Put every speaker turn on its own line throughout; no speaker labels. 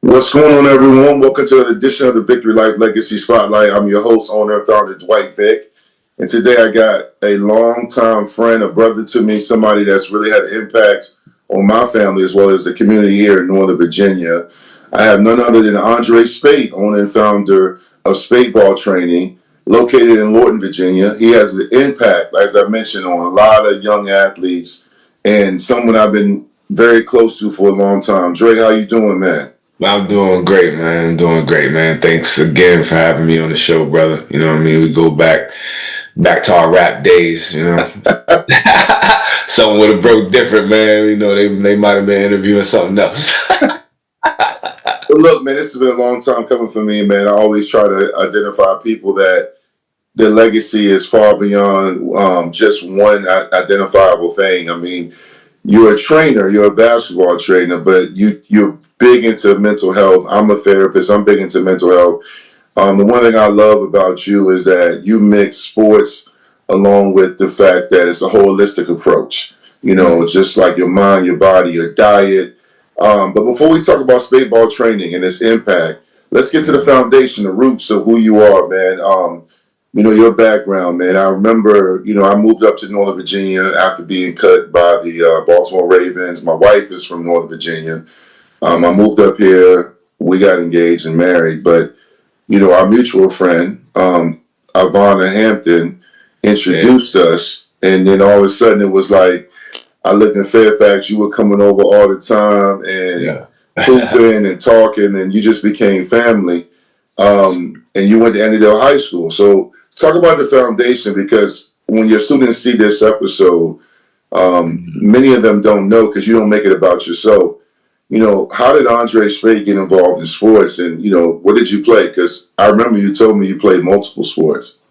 What's going on, everyone? Welcome to an edition of the Vicktory Life Legacy Spotlight. I'm your host, owner, and founder, Dwight Vick. And today I got a longtime friend, a brother to me, somebody that's really had an impact on my family as well as the community here in Northern Virginia. I have none other than Andre Speight, owner and founder of SP8 Ball Training, located in Lorton, Virginia. He has an impact, as I mentioned, on a lot of young athletes and someone I've been very close to for a long time. Dre, how you doing, man?
I'm doing great, man. Doing great, man. Thanks again for having me on the show, brother. You know what I mean? We go back to our rap days, you know. Something would have broke different, man. You know, they might have been interviewing something else.
But look, man, this has been a long time coming for me, man. I always try to identify people that their legacy is far beyond just one identifiable thing. I mean, you're a trainer, you're a basketball trainer, but you're big into mental health. I'm a therapist. I'm big into mental health. The one thing I love about you is that you mix sports along with the fact that it's a holistic approach. You know, just like your mind, your body, your diet. But before we talk about SP8 Ball Training and its impact, let's get to the foundation, the roots of who you are, man. Your background, man. I remember, I moved up to Northern Virginia after being cut by the Baltimore Ravens. My wife is from Northern Virginia. I moved up here. We got engaged and married, but our mutual friend, Ivana Hampton, introduced us, and then all of a sudden it was like I lived in Fairfax. You were coming over all the time and hooping and talking, and you just became family. And you went to Annandale High School. So talk about the foundation, because when your students see this episode, many of them don't know because you don't make it about yourself. How did Andre Speight get involved in sports, and what did you play? Because I remember you told me you played multiple sports.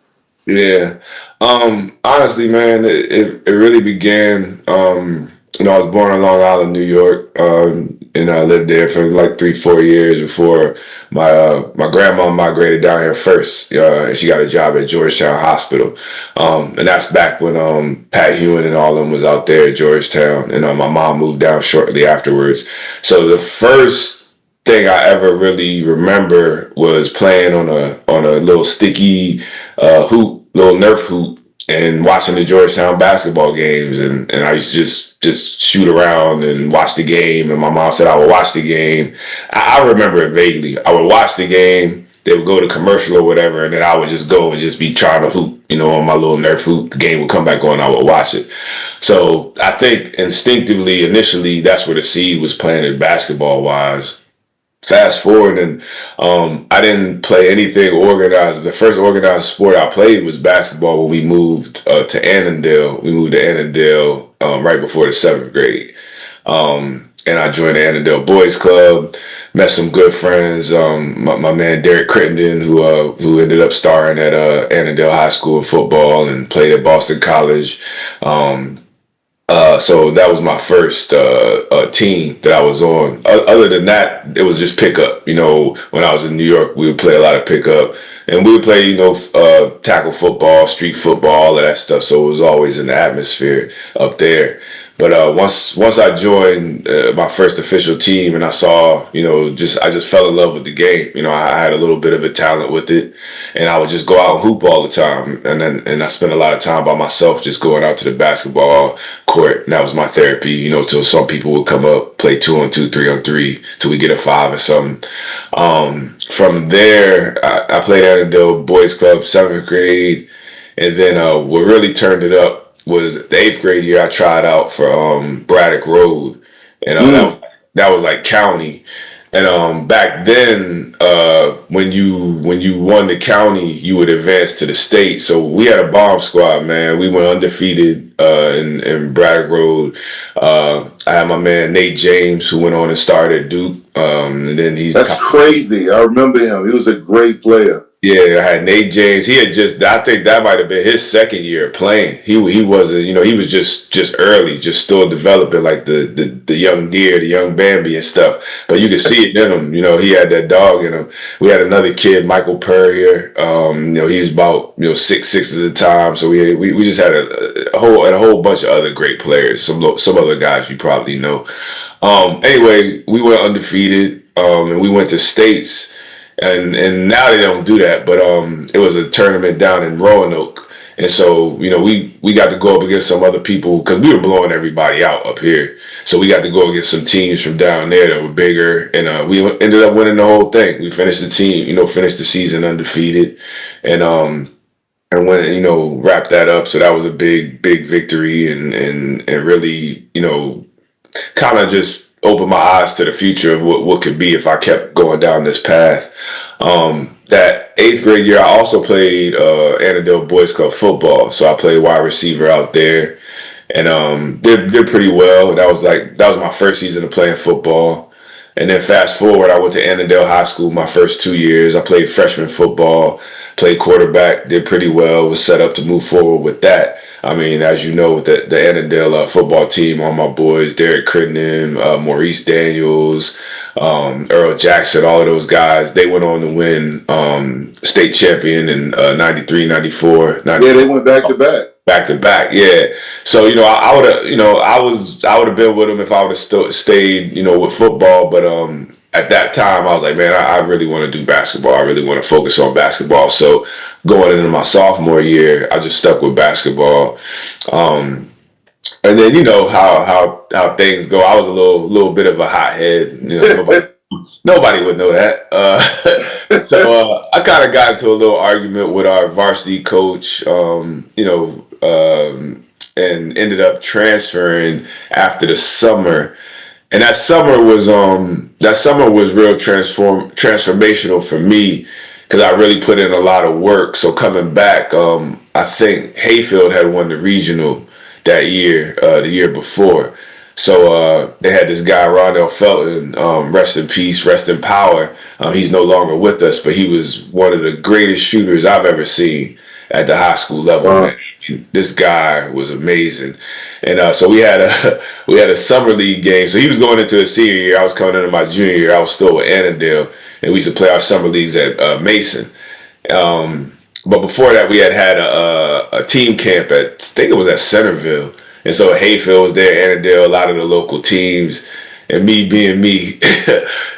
Yeah. Honestly, man, it really began. I was born in Long Island, New York, and I lived there for like 3-4 years before my grandma migrated down here first. She got a job at Georgetown Hospital, and that's back when Pat Hewen and all of them was out there at Georgetown, and my mom moved down shortly afterwards. So the first thing I ever really remember was playing on a little sticky hoop, little Nerf hoop, and watching the Georgetown basketball games, and I used to just shoot around and watch the game, and my mom said I would watch the game. I remember it vaguely. I would watch the game, they would go to commercial or whatever, and then I would just go and just be trying to hoop, on my little Nerf hoop. The game would come back on, I would watch it. So I think instinctively, initially, that's where the seed was planted basketball wise. Fast forward, and I didn't play anything organized. The first organized sport I played was basketball when we moved to Annandale. We moved to Annandale right before the 7th grade. And I joined the Annandale Boys Club, met some good friends. My man Derek Crittenden, who ended up starring at Annandale High School in football and played at Boston College. So that was my first team that I was on. Other than that, it was just pickup. When I was in New York, we would play a lot of pickup, and we would play, tackle football, street football, all of that stuff. So it was always an atmosphere up there. But once I joined my first official team, and I saw, I just fell in love with the game. I had a little bit of a talent with it, and I would just go out and hoop all the time. And I spent a lot of time by myself, just going out to the basketball court, and that was my therapy. Till some people would come up, play 2-on-2, 3-on-3, till we get a 5 or something. From there, I played at the Boys Club 7th grade, and then what really turned it up was the 8th grade year. I tried out for Braddock Road, and that was like county. And back then, when you won the county, you would advance to the state. So we had a bomb squad, man. We went undefeated in Braddock Road. I had my man Nate James, who went on and started at Duke. And then
That's crazy. I remember him. He was a great player.
Yeah, I had Nate James. He had I think that might have been his second year playing. He wasn't, he was just early, just still developing, like the young deer, the young Bambi and stuff. But you could see it in him. He had that dog in him. We had another kid, Michael Purrier. He was about 6'6" at the time. So we just had a whole bunch of other great players. Some other guys you probably know. Anyway, we went undefeated. and we went to states, and now they don't do that, but it was a tournament down in Roanoke. And so, we got to go up against some other people because we were blowing everybody out up here. So we got to go against some teams from down there that were bigger, and we ended up winning the whole thing. We finished finished the season undefeated, and went, wrapped that up. So that was a big, big victory, and really, kind of just opened my eyes to the future of what could be if I kept going down this path. That 8th grade year, I also played Annandale Boys Club football. So I played wide receiver out there, and did pretty well. That was my first season of playing football. And then fast forward, I went to Annandale High School my first 2 years. I played freshman football, played quarterback, did pretty well, was set up to move forward with that. I mean, as you know, with the Annandale football team, all my boys, Derek Crittenden, Maurice Daniels, Earl Jackson, all of those guys, they went on to win state champion in 93, 94.
Yeah, they went back to back.
Back to back, yeah. So I would have, I would have been with them if I would have stayed, with football. But at that time, I was like, man, I really want to do basketball. I really want to focus on basketball. So going into my sophomore year, I just stuck with basketball. And then how things go. I was a little bit of a hothead. Nobody would know that. So I kind of got into a little argument with our varsity coach. And ended up transferring after the summer. And that summer was real transformational for me because I really put in a lot of work. So coming back, I think Hayfield had won the regional that year, the year before. So they had this guy, Rondell Felton, rest in peace, rest in power. He's no longer with us, but he was one of the greatest shooters I've ever seen at the high school level. Man. This guy was amazing. And so we had a summer league game. So he was going into his senior year. I was coming into my junior year. I was still with Annandale, and we used to play our summer leagues at Mason. But before that, we had a team camp I think it was at Centerville. And so Hayfield was there, Annandale, a lot of the local teams. And me being me,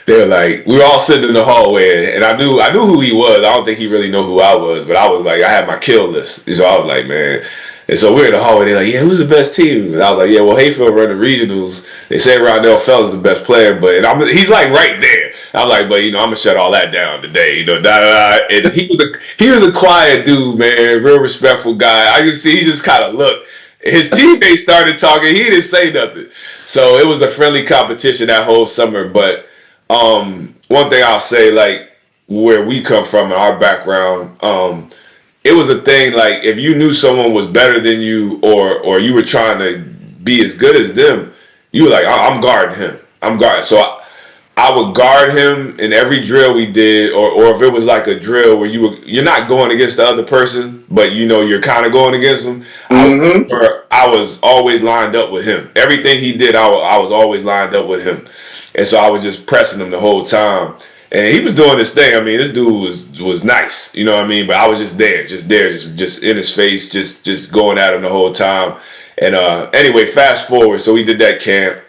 they were like, we were all sitting in the hallway, and I knew who he was. I don't think he really knew who I was, but I was like, I had my kill list. So I was like, man. And so we're in the hallway, they're like, yeah, who's the best team? And I was like, yeah, well, Hayfield run the regionals. They say Rondell Felton's the best player, but he's like right there. I'm like, but I'm gonna shut all that down today, And he was a quiet dude, man, real respectful guy. I could see he just kind of looked. His teammates started talking. He didn't say nothing. So it was a friendly competition that whole summer. But one thing I'll say, like where we come from in our background, it was a thing like if you knew someone was better than you or you were trying to be as good as them, you were like, I'm guarding him. I'm guarding. So I would guard him in every drill we did, or if it was like a drill where you're not going against the other person, but you're kind of going against them. Mm-hmm. I was always lined up with him. Everything he did, I was always lined up with him, and so I was just pressing him the whole time. And he was doing this thing. I mean, this dude was nice, you know what I mean? But I was just there, just in his face, just going at him the whole time. And anyway, fast forward. So we did that camp.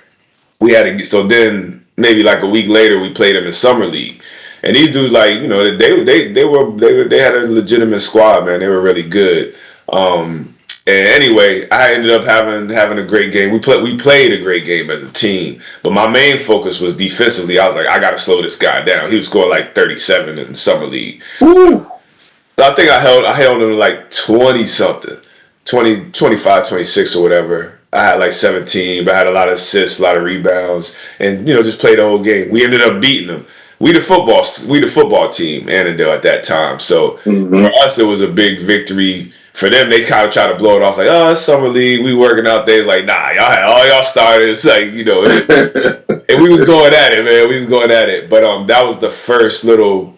So then maybe like a week later, we played him in summer league. And these dudes, like, they had a legitimate squad, man. They were really good. And anyway, I ended up having a great game. We played a great game as a team, but my main focus was defensively. I was like, I got to slow this guy down. He was scoring like 37 in summer league. Woo! So I think I held him to like 20 something, 20, 25, 26 or whatever. I had like 17, but I had a lot of assists, a lot of rebounds, and just played the whole game. We ended up beating them. We the football team, Annandale at that time. So for us, it was a big victory. For them, they kind of try to blow it off like, oh, it's summer league, we working out there. Like, nah, y'all had all y'all starters, like, and we was going at it, man. We was going at it. But that was the first little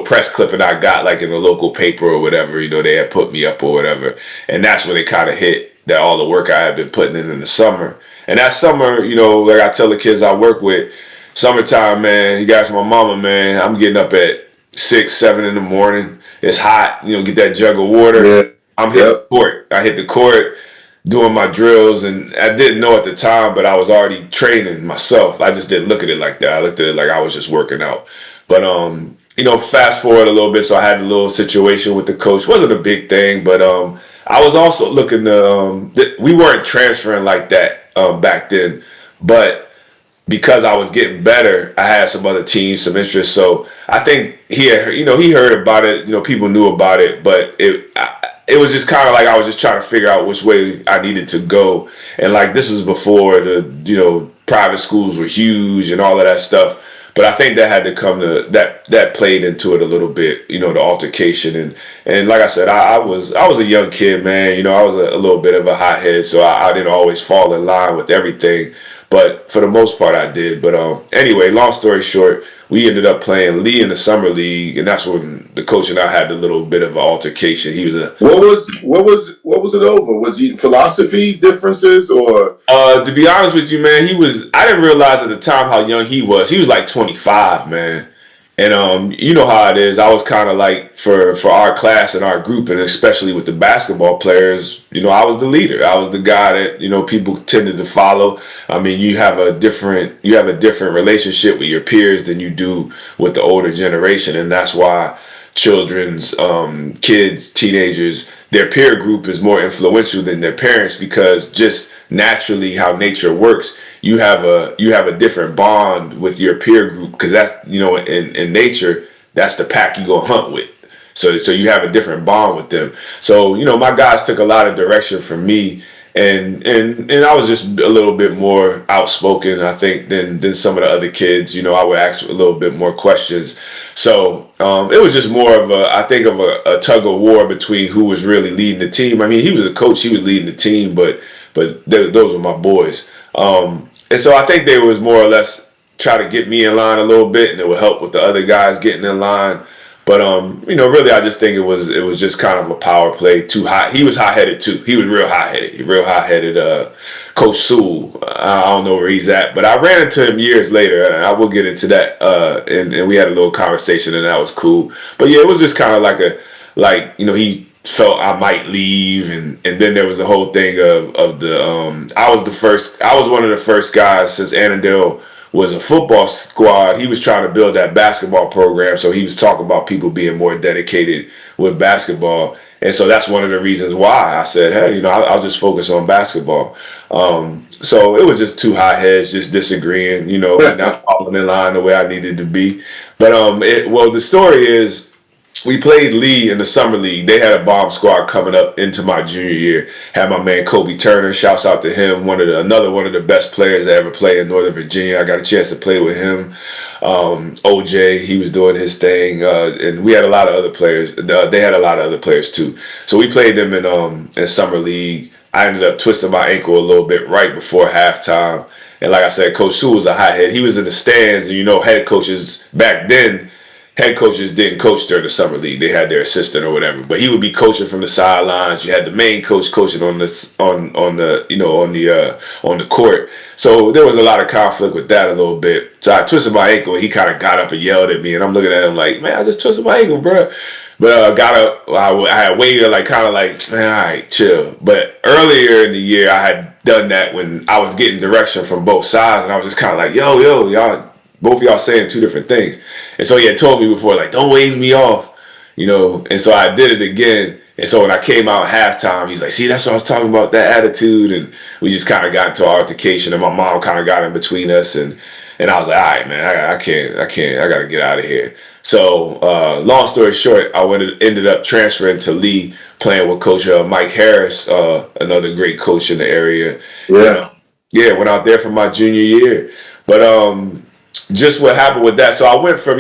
press clipping I got, like in the local paper or whatever. They had put me up or whatever, and that's when it kind of hit that all the work I had been putting in the summer. And that summer, like I tell the kids I work with, summertime, man, you guys, my mama, man, I'm getting up at 6, 7 in the morning. It's hot, get that jug of water. Yeah. I'm hitting the court. I hit the court. doing my drills, and I didn't know at the time, but I was already training myself. I just didn't look at it like that. I looked at it like I was just working out. But fast forward a little bit, so I had a little situation with the coach. Wasn't a big thing, but I was also looking to. We weren't transferring like that back then, but because I was getting better, I had some other teams, some interest. So I think he heard about it. People knew about it, but it was just kind of like I was just trying to figure out which way I needed to go. And like this was before the private schools were huge and all of that stuff. But I think that had to come to that played into it a little bit, the altercation and like I said, I was a young kid, man. I was a little bit of a hothead, so I didn't always fall in line with everything. But for the most part, I did. But anyway, long story short, we ended up playing Lee in the summer league, and that's when the coach and I had a little bit of an altercation. He was
what was it over? Was he philosophy differences or?
To be honest with you, man, I didn't realize at the time how young he was. He was like 25, man. And you know how it is. I was kind of like for our class and our group, and especially with the basketball players, I was the leader. I was the guy that people tended to follow. I mean, you have a different relationship with your peers than you do with the older generation, and that's why kids, teenagers, their peer group is more influential than their parents, because just naturally how nature works, you have a different bond with your peer group, because that's in nature, that's the pack you go hunt with. So you have a different bond with them. So my guys took a lot of direction from me, and I was just a little bit more outspoken, I think, than some of the other kids. I would ask a little bit more questions. So it was just more of a tug of war between who was really leading the team. I mean, he was a coach, he was leading the team, but those were my boys. And so I think they was more or less try to get me in line a little bit, and it would help with the other guys getting in line. But really, I just think it was just kind of a power play. Too hot. He was hot-headed too. He was real hot-headed. Coach Sewell. I don't know where he's at, but I ran into him years later, and I will get into that. And we had a little conversation, and that was cool. But yeah, it was just kind of he felt I might leave, and then there was the whole thing of the I was one of the first guys since Annandale was a football squad. He was trying to build that basketball program, so he was talking about people being more dedicated with basketball, and so that's one of the reasons why I said, hey, I'll just focus on basketball. So it was just two hotheads just disagreeing, not falling in line the way I needed to be. But the story is, we played Lee in the summer league. They had a bomb squad coming up into my junior year. Had my man Kobe Turner. Shouts out to him. Another one of the best players to ever play in Northern Virginia. I got a chance to play with him. OJ, he was doing his thing, and we had a lot of other players. They had a lot of other players too. So we played them in summer league. I ended up twisting my ankle a little bit right before halftime. And like I said, Coach Sewell was a hothead. He was in the stands, and head coaches back then. Head coaches didn't coach during the summer league; they had their assistant or whatever. But he would be coaching from the sidelines. You had the main coach coaching on the court. So there was a lot of conflict with that a little bit. So I twisted my ankle, and he kind of got up and yelled at me, and I'm looking at him like, man, I just twisted my ankle, bro. But got up. I had waited, man, all right, chill. But earlier in the year, I had done that when I was getting direction from both sides, and I was just kind of like, yo, y'all, both of y'all saying two different things. And so he had told me before, don't wave me off, And so I did it again. And so when I came out at halftime, he's like, see, that's what I was talking about, that attitude. And we just kind of got into an altercation, and my mom kind of got in between us. And I was like, all right, man, I can't, I got to get out of here. So long story short, I ended up transferring to Lee, playing with Coach Mike Harris, another great coach in the area.
Yeah.
Went out there for my junior year. But just what happened with that. So I went from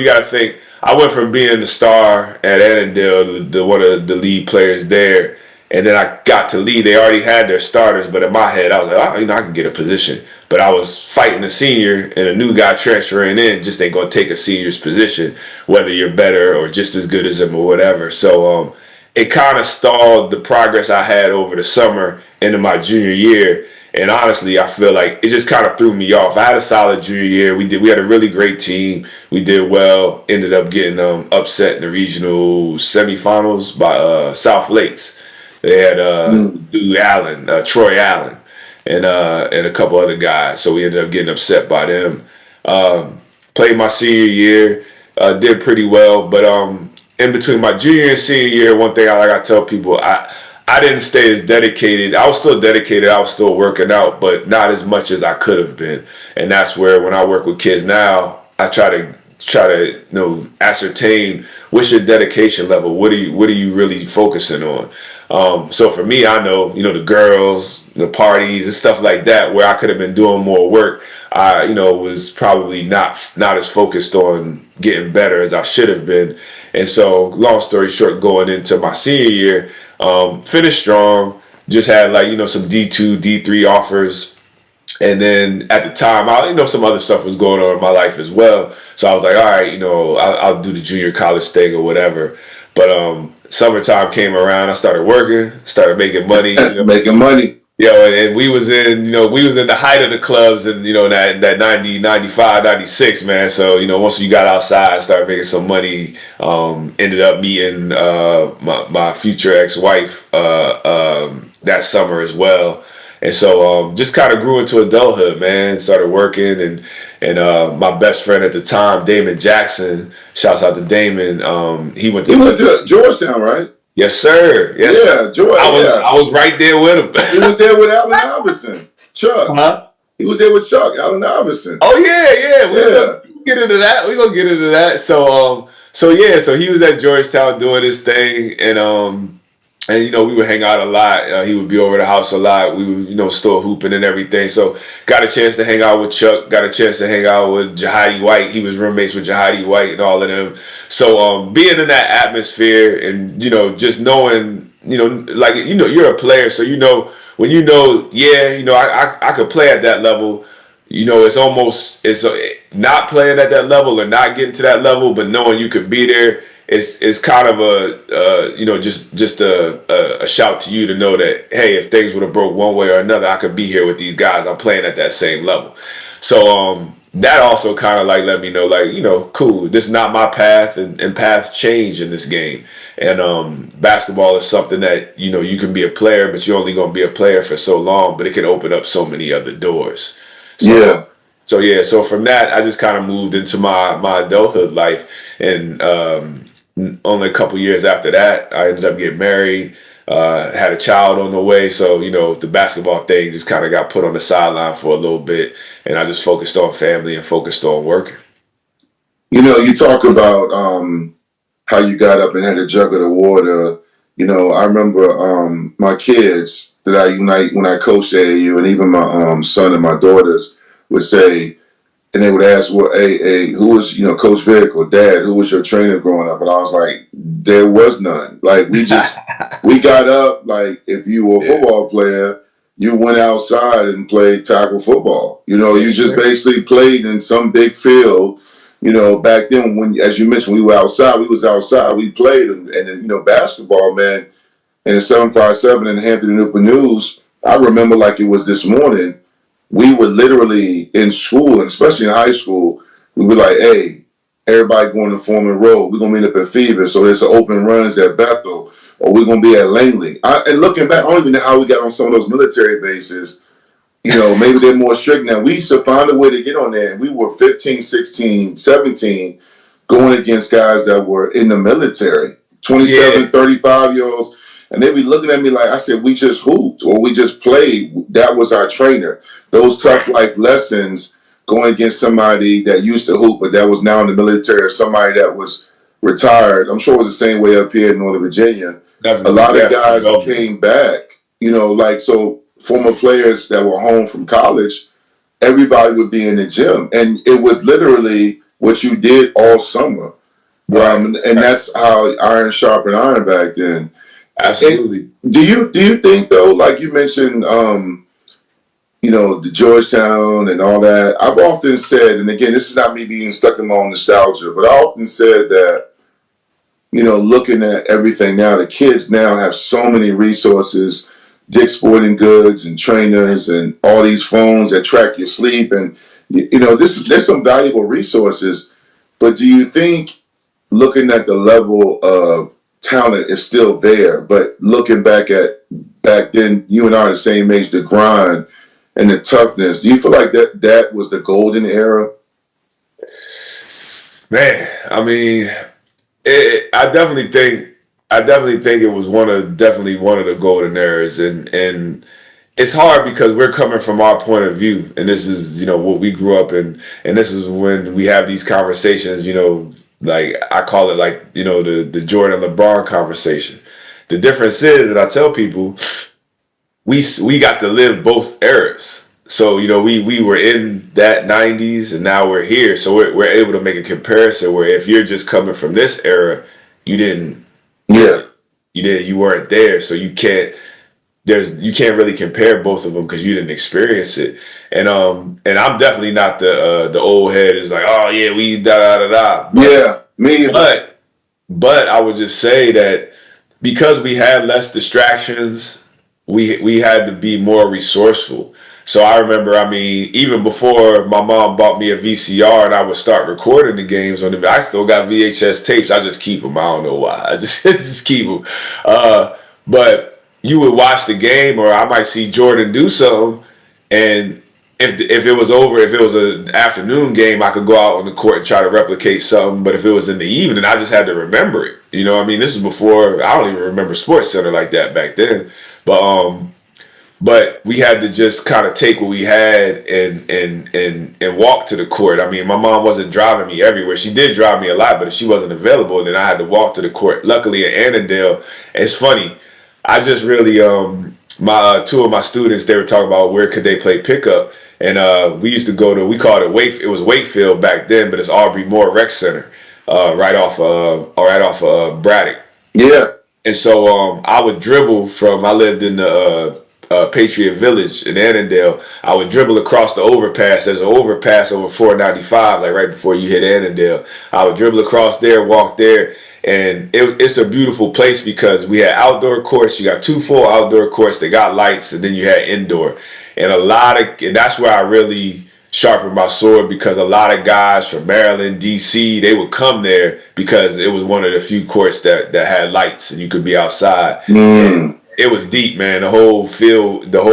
being the star at Annandale, one of the lead players there, and then I got to Lee. They already had their starters, but in my head, I was like, I can get a position. But I was fighting a senior, and a new guy transferring in just ain't going to take a senior's position, whether you're better or just as good as him or whatever. So it kind of stalled the progress I had over the summer into my junior year. And honestly, I feel like it just kind of threw me off. I had a solid junior year. We had a really great team. We did well. Ended up getting upset in the regional semifinals by South Lakes. They had
Mm.
Dude Allen, Troy Allen, and a couple other guys. So we ended up getting upset by them. Played my senior year, did pretty well, but in between my junior and senior year, one thing I tell people, I didn't stay as dedicated. I was still dedicated. I was still working out, but not as much as I could have been. And that's where when I work with kids now, I try to ascertain what's your dedication level. What are you really focusing on? So for me, I know the girls, the parties, and stuff like that, where I could have been doing more work. I was probably not as focused on getting better as I should have been. And so, long story short, going into my senior year, finished strong. Just had some D2, D3 offers. And then at the time, some other stuff was going on in my life as well. So I was like, all right, I'll do the junior college thing or whatever. But summertime came around. I started working, started making money.
Making money.
And we was in the height of the clubs, and that 90, 95, 96, man. So once we got outside, started making some money. Ended up meeting my future ex-wife that summer as well. And so just kind of grew into adulthood, man. Started working, and my best friend at the time, Damon Jackson, shouts out to Damon. He went
to Georgetown, right?
Yes, sir. Yes.
Yeah, George.
I was right there with him.
He was there with Allen Iverson. Chuck.
Huh?
He was there with Chuck, Allen Iverson.
Oh yeah. We're gonna get into that. We're gonna get into that. So he was at Georgetown doing his thing, and we would hang out a lot. He would be over the house a lot. We would still hooping and everything. So got a chance to hang out with Chuck. Got a chance to hang out with Jahadi White. He was roommates with Jahadi White and all of them. So being in that atmosphere and just knowing you're a player, so when I could play at that level. It's not playing at that level or not getting to that level, but knowing you could be there. It's kind of just a shout to you to know that, hey, if things would have broke one way or another, I could be here with these guys. I'm playing at that same level. So that also kind of let me know, cool, this is not my path, and paths change in this game. And basketball is something that you can be a player, but you're only going to be a player for so long, but it can open up so many other doors. So from that, I just kind of moved into my adulthood life, and only a couple years after that, I ended up getting married, had a child on the way. So the basketball thing just kind of got put on the sideline for a little bit, and I just focused on family and focused on working.
You talk about how you got up and had a jug of the water. I remember my kids that I unite when I coached at AAU, and even my son and my daughters would say, and they would ask, well, hey, who was, Coach Vick or Dad, who was your trainer growing up? And I was like, there was none. Like, we got up, like, if you were a football player, you went outside and played tackle football. You just basically played in some big field. Back then, when, as you mentioned, we was outside, we played, and basketball, man, in the 757 in Hampton Newport News, I remember like it was this morning. We were literally in school, and especially in high school, we were like, hey, everybody going to Foreman Road. We're going to meet up at Phoebus. So there's open runs at Bethel, or we're going to be at Langley. And looking back, I don't even know how we got on some of those military bases. Maybe they're more strict now. We used to find a way to get on there. And we were 15, 16, 17 going against guys that were in the military, 27, 35-year-olds. And they be looking at me like, I said, we just hooped or we just played. That was our trainer. Those tough life lessons going against somebody that used to hoop, but that was now in the military, or somebody that was retired. I'm sure it was the same way up here in Northern Virginia. A lot of guys came back, so former players that were home from college, everybody would be in the gym. And it was literally what you did all summer. And that's how iron sharpened iron back then.
Absolutely.
And do you think though, like you mentioned, the Georgetown and all that? I've often said, and again, this is not me being stuck in my own nostalgia, but I often said that, looking at everything now, the kids now have so many resources, Dick's Sporting Goods and trainers and all these phones that track your sleep, and there's some valuable resources. But do you think, looking at the level of talent is still there. But looking back then, you and I are the same age, the grind and the toughness. Do you feel like that was the golden era?
Man, I mean, I definitely think it was definitely one of the golden eras, and it's hard because we're coming from our point of view, and this is what we grew up in, and this is when we have these conversations. Like I call it like the Jordan LeBron conversation. The difference is that I tell people we got to live both eras. So we were in that '90s, and now we're here. So we're able to make a comparison where if you're just coming from this era, you didn't,
Yeah.
you weren't there. So you can't really compare both of them because you didn't experience it. And I'm definitely not the old head is like, oh yeah, we da da da da.
Yeah, me.
But I would just say that because we had less distractions, we had to be more resourceful. So I remember, I mean, even before my mom bought me a VCR and I would start recording the games on I still got VHS tapes. I just keep them. I don't know why. I just just keep them. But you would watch the game, or I might see Jordan do something, and if it was over, if it was an afternoon game, I could go out on the court and try to replicate something. But if it was in the evening, I just had to remember it. You know what I mean? This is before, I don't even remember Sports Center like that back then. But we had to just kind of take what we had and walk to the court. I mean, my mom wasn't driving me everywhere. She did drive me a lot, but if she wasn't available, then I had to walk to the court. Luckily in Annandale, it's funny. I just really my two of my students, they were talking about where could they play pickup, and we used to go to, we called it it was Wakefield back then, but it's Aubrey Moore Rec Center, right off Braddock.
Yeah.
And so I would dribble I lived in the Patriot Village in Annandale. I would dribble across the overpass. There's an overpass over 495, like right before you hit Annandale. I would dribble across there, walk there, and it's a beautiful place because we had outdoor courts. You got 2 full outdoor courts. They got lights, and then you had indoor. And that's where I really sharpened my sword, because a lot of guys from Maryland, DC, they would come there because it was one of the few courts that had lights and you could be outside. It was deep, man. The whole field, there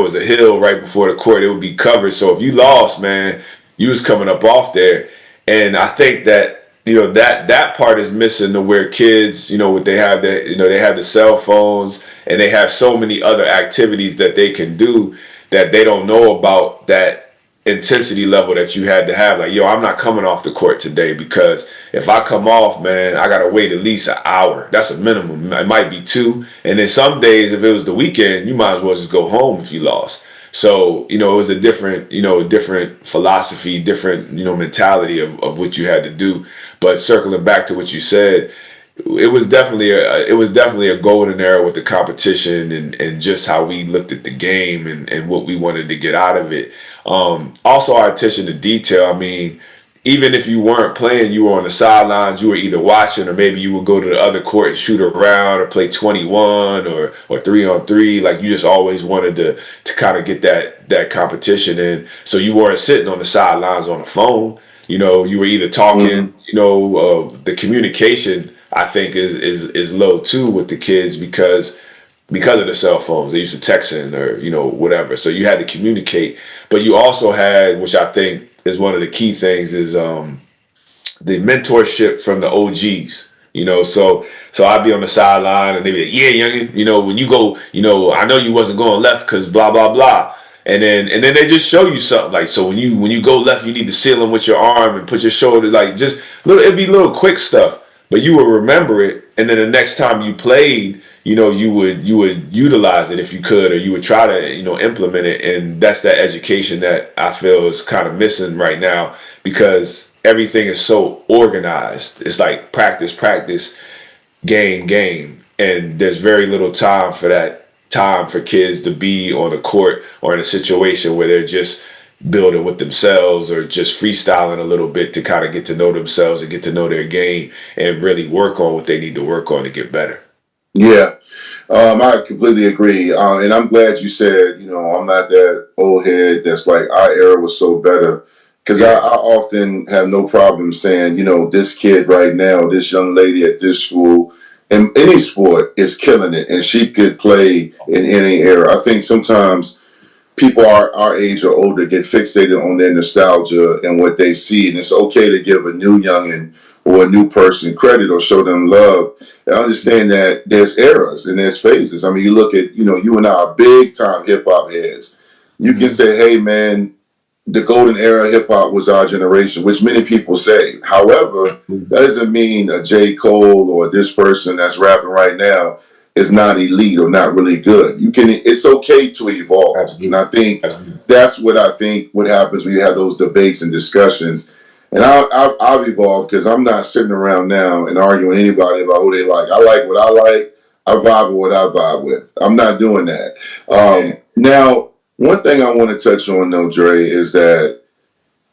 was a hill right before the court. It would be covered. So if you lost, man, you was coming up off there. And I think that, that part is missing, to where kids, they have they have the cell phones, and they have so many other activities that they can do that they don't know about, that intensity level that you had to have. Like, I'm not coming off the court today, because if I come off, man, I gotta wait at least an hour. That's a minimum. It might be 2. And then some days, if it was the weekend, you might as well just go home if you lost. So, it was a different philosophy, different, mentality of what you had to do. But circling back to what you said, it was definitely a golden era with the competition, and just how we looked at the game, and what we wanted to get out of it. Also our attention to detail. I mean, even if you weren't playing, you were on the sidelines, you were either watching, or maybe you would go to the other court and shoot around, or play 21 or 3-on-3. Like, you just always wanted to kind of get that competition in. So you weren't sitting on the sidelines on the phone. You were either talking. The communication, I think, is low too with the kids, because of the cell phones. They used to texting, or whatever. So you had to communicate, but you also had, which I think is one of the key things, is the mentorship from the OGs. So I'd be on the sideline, and they'd be like, yeah, youngin, when you go, I know you wasn't going left because blah blah blah. And then they just show you something, like, so when you go left, you need to seal them with your arm and put your shoulder, like, just it'd be little quick stuff, but you would remember it, and then the next time you played, you would utilize it if you could, or you would try to implement it. And that's that education that I feel is kind of missing right now, because everything is so organized. It's like practice, game, and there's very little time for kids to be on the court or in a situation where they're just building with themselves, or just freestyling a little bit to kind of get to know themselves and get to know their game, and really work on what they need to work on to get better.
Yeah, I completely agree. And I'm glad you said, I'm not that old head that's like, our era was so better. Because I often have no problem saying, this kid right now, this young lady at this school, in any sport is killing it, and she could play in any era. I think sometimes people our age or older get fixated on their nostalgia and what they see, and it's okay to give a new youngin or a new person credit or show them love. I understand that there's eras and there's phases. I mean, you look at, you and I are big time hip hop heads. You can say, hey man, the golden era of hip hop was our generation, which many people say. However, that doesn't mean a J. Cole or this person that's rapping right now is not elite or not really good. It's okay to evolve.
Absolutely.
And I think that's what happens when you have those debates and discussions. And I've evolved because I'm not sitting around now and arguing with anybody about who they like. I like what I like. I vibe with what I vibe with. I'm not doing that. Now, one thing I want to touch on, though, Dre, is that,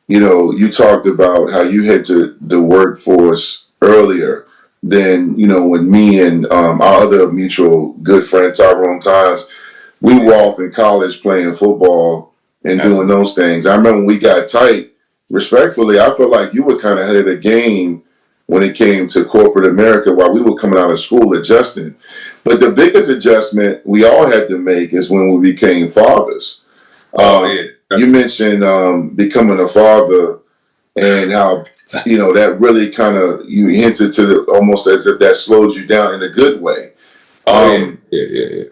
you talked about how you hit the workforce earlier than, when me and our other mutual good friend, Tyrone Tynes, we were off in college playing football and doing those things. I remember when we got tight, respectfully, I felt like you were kind of ahead of the game when it came to corporate America while we were coming out of school adjusting. But the biggest adjustment we all had to make is when we became fathers. You mentioned becoming a father and how, that really kind of, you hinted to almost as if that slowed you down in a good way.
Yeah.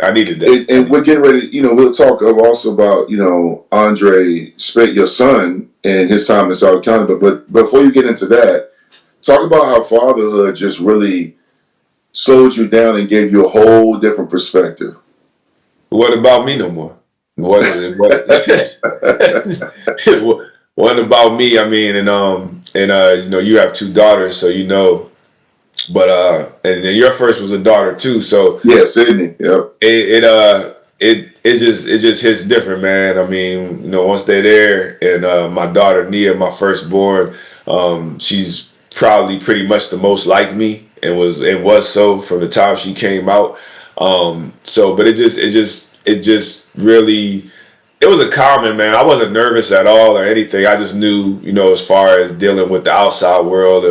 I needed that.
And we're getting ready, we'll talk also about, Andre Speight, your son, and his time in South Carolina. But before you get into that, talk about how fatherhood just really slowed you down and gave you a whole different perspective.
What about me no more? What about me? I mean, and you have two daughters, so but and your first was a daughter too, so
yeah, Sydney. Yep.
It just hits different, man. I mean, once they're there, and my daughter Nia, my firstborn, she's probably pretty much the most like me, and was so from the time she came out. But it just really, it was a common, man. I wasn't nervous at all or anything. I just knew, as far as dealing with the outside world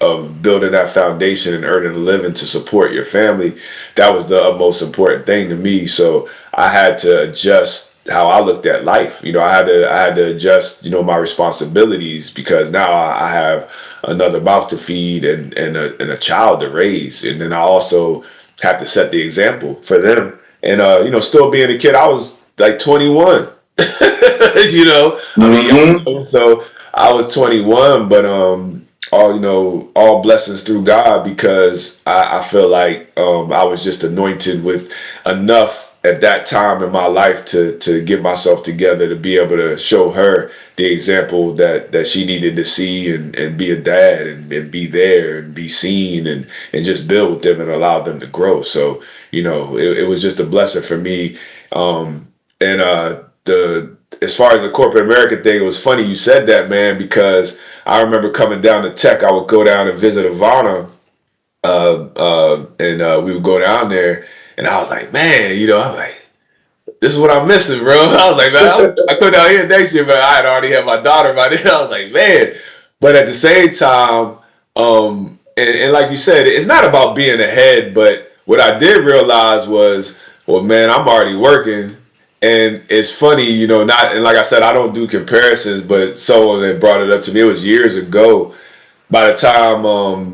of building that foundation and earning a living to support your family, that was the most important thing to me. So I had to adjust how I looked at life. I had to adjust, my responsibilities, because now I have another mouth to feed and a child to raise, and then I also have to set the example for them. And still being a kid, I was like 21. So I was 21, but all blessings through God, because I feel like I was just anointed with enough at that time in my life to get myself together to be able to show her the example that she needed to see, and be a dad, and be there and be seen, and just build with them and allow them to grow. So it was just a blessing for me. As far as the corporate America thing, it was funny you said that, man, because I remember coming down to Tech. I would go down and visit Ivana, and we would go down there, and I was like, man, I'm like, this is what I'm missing, bro. I was like, man, I come down here next year, but I had already had my daughter by then. I was like, man. But at the same time, and like you said, it's not about being ahead, but what I did realize was, well, man, I'm already working. And it's funny, and like I said, I don't do comparisons, but someone that brought it up to me, it was years ago. By the time,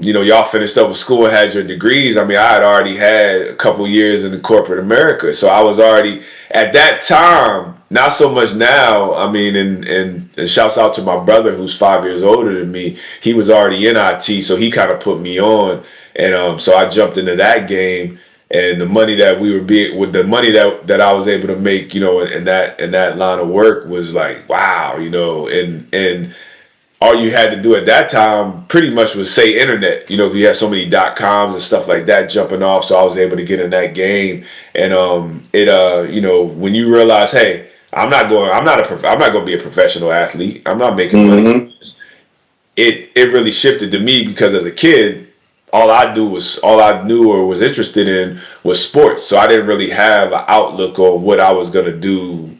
y'all finished up with school and had your degrees, I mean, I had already had a couple years in the corporate America. So I was already, at that time, not so much now, I mean, and shouts out to my brother who's 5 years older than me. He was already in IT, so he kind of put me on. And so I jumped into that game. And the money that the money that I was able to make, in that line of work was like, wow, and all you had to do at that time pretty much was say internet, we had so many .coms and stuff like that jumping off. So I was able to get in that game. And when you realize, hey, I'm not going to be a professional athlete. I'm not making money. It really shifted to me, because as a kid, all I knew or was interested in was sports. So I didn't really have an outlook on what I was going to do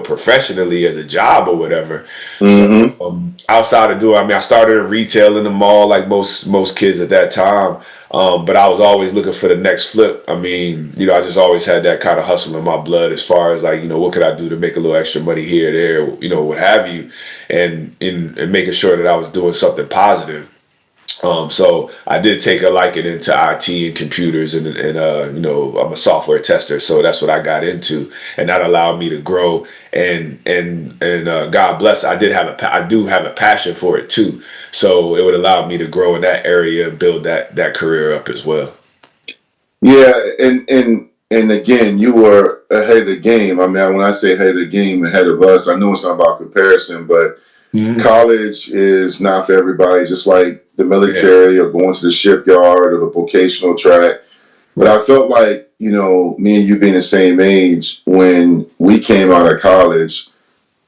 professionally as a job or whatever. So
Mm-hmm.
outside of doing, I mean, I started in retail in the mall like most kids at that time. But I was always looking for the next flip. I mean, I just always had that kind of hustle in my blood as far as like, what could I do to make a little extra money here, there, what have you, and making sure that I was doing something positive. So I did take a liking into IT and computers, and I'm a software tester, so that's what I got into, and that allowed me to grow. And God bless, I do have a passion for it too. So it would allow me to grow in that area and build that career up as well.
Yeah, and again, you were ahead of the game. I mean, when I say ahead of the game, ahead of us, I know it's not about comparison, but college is not for everybody, just like the military or going to the shipyard or the vocational track. But I felt like, me and you being the same age, when we came out of college,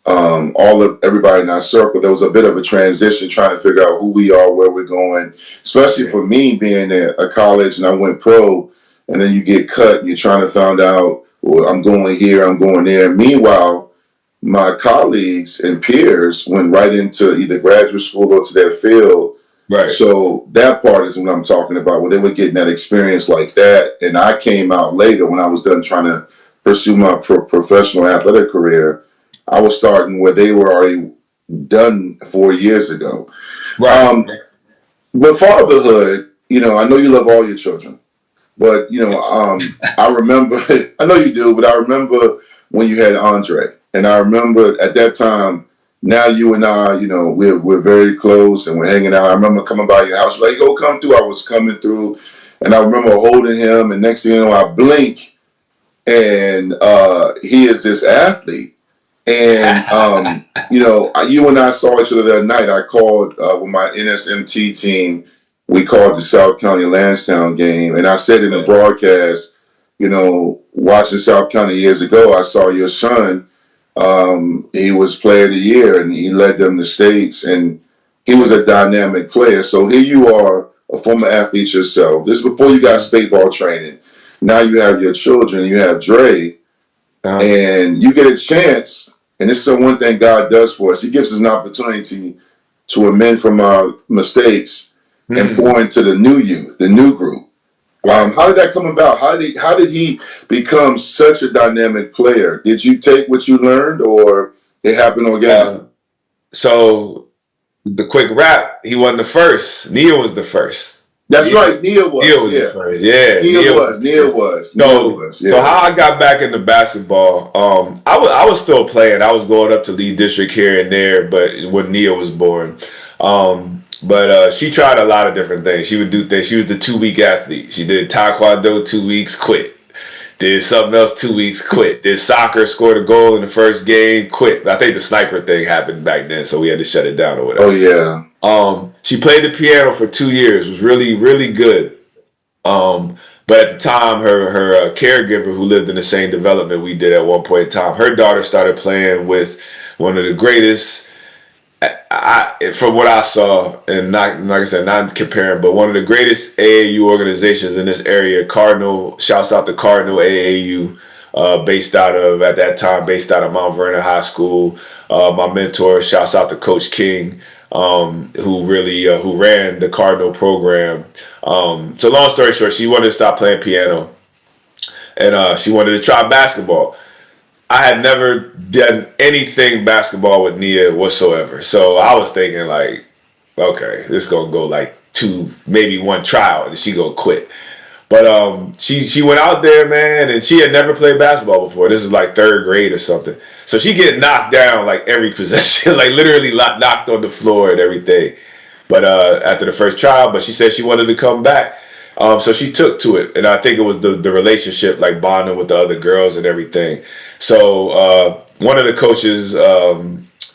everybody in our circle, there was a bit of a transition trying to figure out who we are, where we're going, especially for me being at a college and I went pro, and then you get cut and you're trying to find out, well, I'm going here, I'm going there. Meanwhile, my colleagues and peers went right into either graduate school or to their field.
Right.
So that part is what I'm talking about, where they were getting that experience like that. And I came out later when I was done trying to pursue my professional athletic career. I was starting where they were already done 4 years ago.
Right.
But fatherhood, I know you love all your children, but I remember, I know you do, but I remember when you had Andre, and I remember at that time. Now you and I, we're very close and we're hanging out. I remember coming by your house, like, go come through. I was coming through, and I remember holding him, and next thing you know, I blink, and he is this athlete. And you and I saw each other that night. I called with my NSMT team. We called the South County Lansdowne game, and I said in the broadcast, watching South County years ago, I saw your son. He was player of the year, and he led them to states, and he was a dynamic player. So here you are, a former athlete yourself. This is before you got SP8 Ball Training. Now you have your children, you have Dre, and you get a chance. And this is the one thing God does for us. He gives us an opportunity to amend from our mistakes and pour into the new youth, the new group. How did that come about? How did he become such a dynamic player? Did you take what you learned, or it happened organically?
So the quick wrap, he wasn't the first. Nia was the first.
That's right. Nia was
the first. Yeah.
Nia was.
So how I got back into basketball, I was still playing. I was going up to lead district here and there, but when Nia was born. But she tried a lot of different things. She would do things. She was the 2-week athlete. She did taekwondo 2 weeks, quit. Did something else 2 weeks, quit. Did soccer, scored a goal in the first game, quit. I think the sniper thing happened back then, so we had to shut it down or whatever.
Oh, yeah.
She played the piano for 2 years. Was really, really good. But at the time, her caregiver, who lived in the same development we did at one point in time, her daughter started playing with one of the greatest. From what I saw, and not like I said, not comparing, but one of the greatest AAU organizations in this area, Cardinal. Shouts out to Cardinal AAU, based out of Mount Vernon High School. My mentor, shouts out to Coach King, who ran the Cardinal program. So long story short, she wanted to stop playing piano, and she wanted to try basketball. I had never done anything basketball with Nia whatsoever. So I was thinking like, okay, this is gonna go like 2, maybe 1 tryout, and she gonna quit. But she went out there, man, and she had never played basketball before. This is like 3rd grade or something. So she get knocked down like every possession, like literally knocked on the floor and everything. But after the first trial, but she said she wanted to come back. So she took to it, and I think it was the relationship, like bonding with the other girls and everything. So one of the coaches,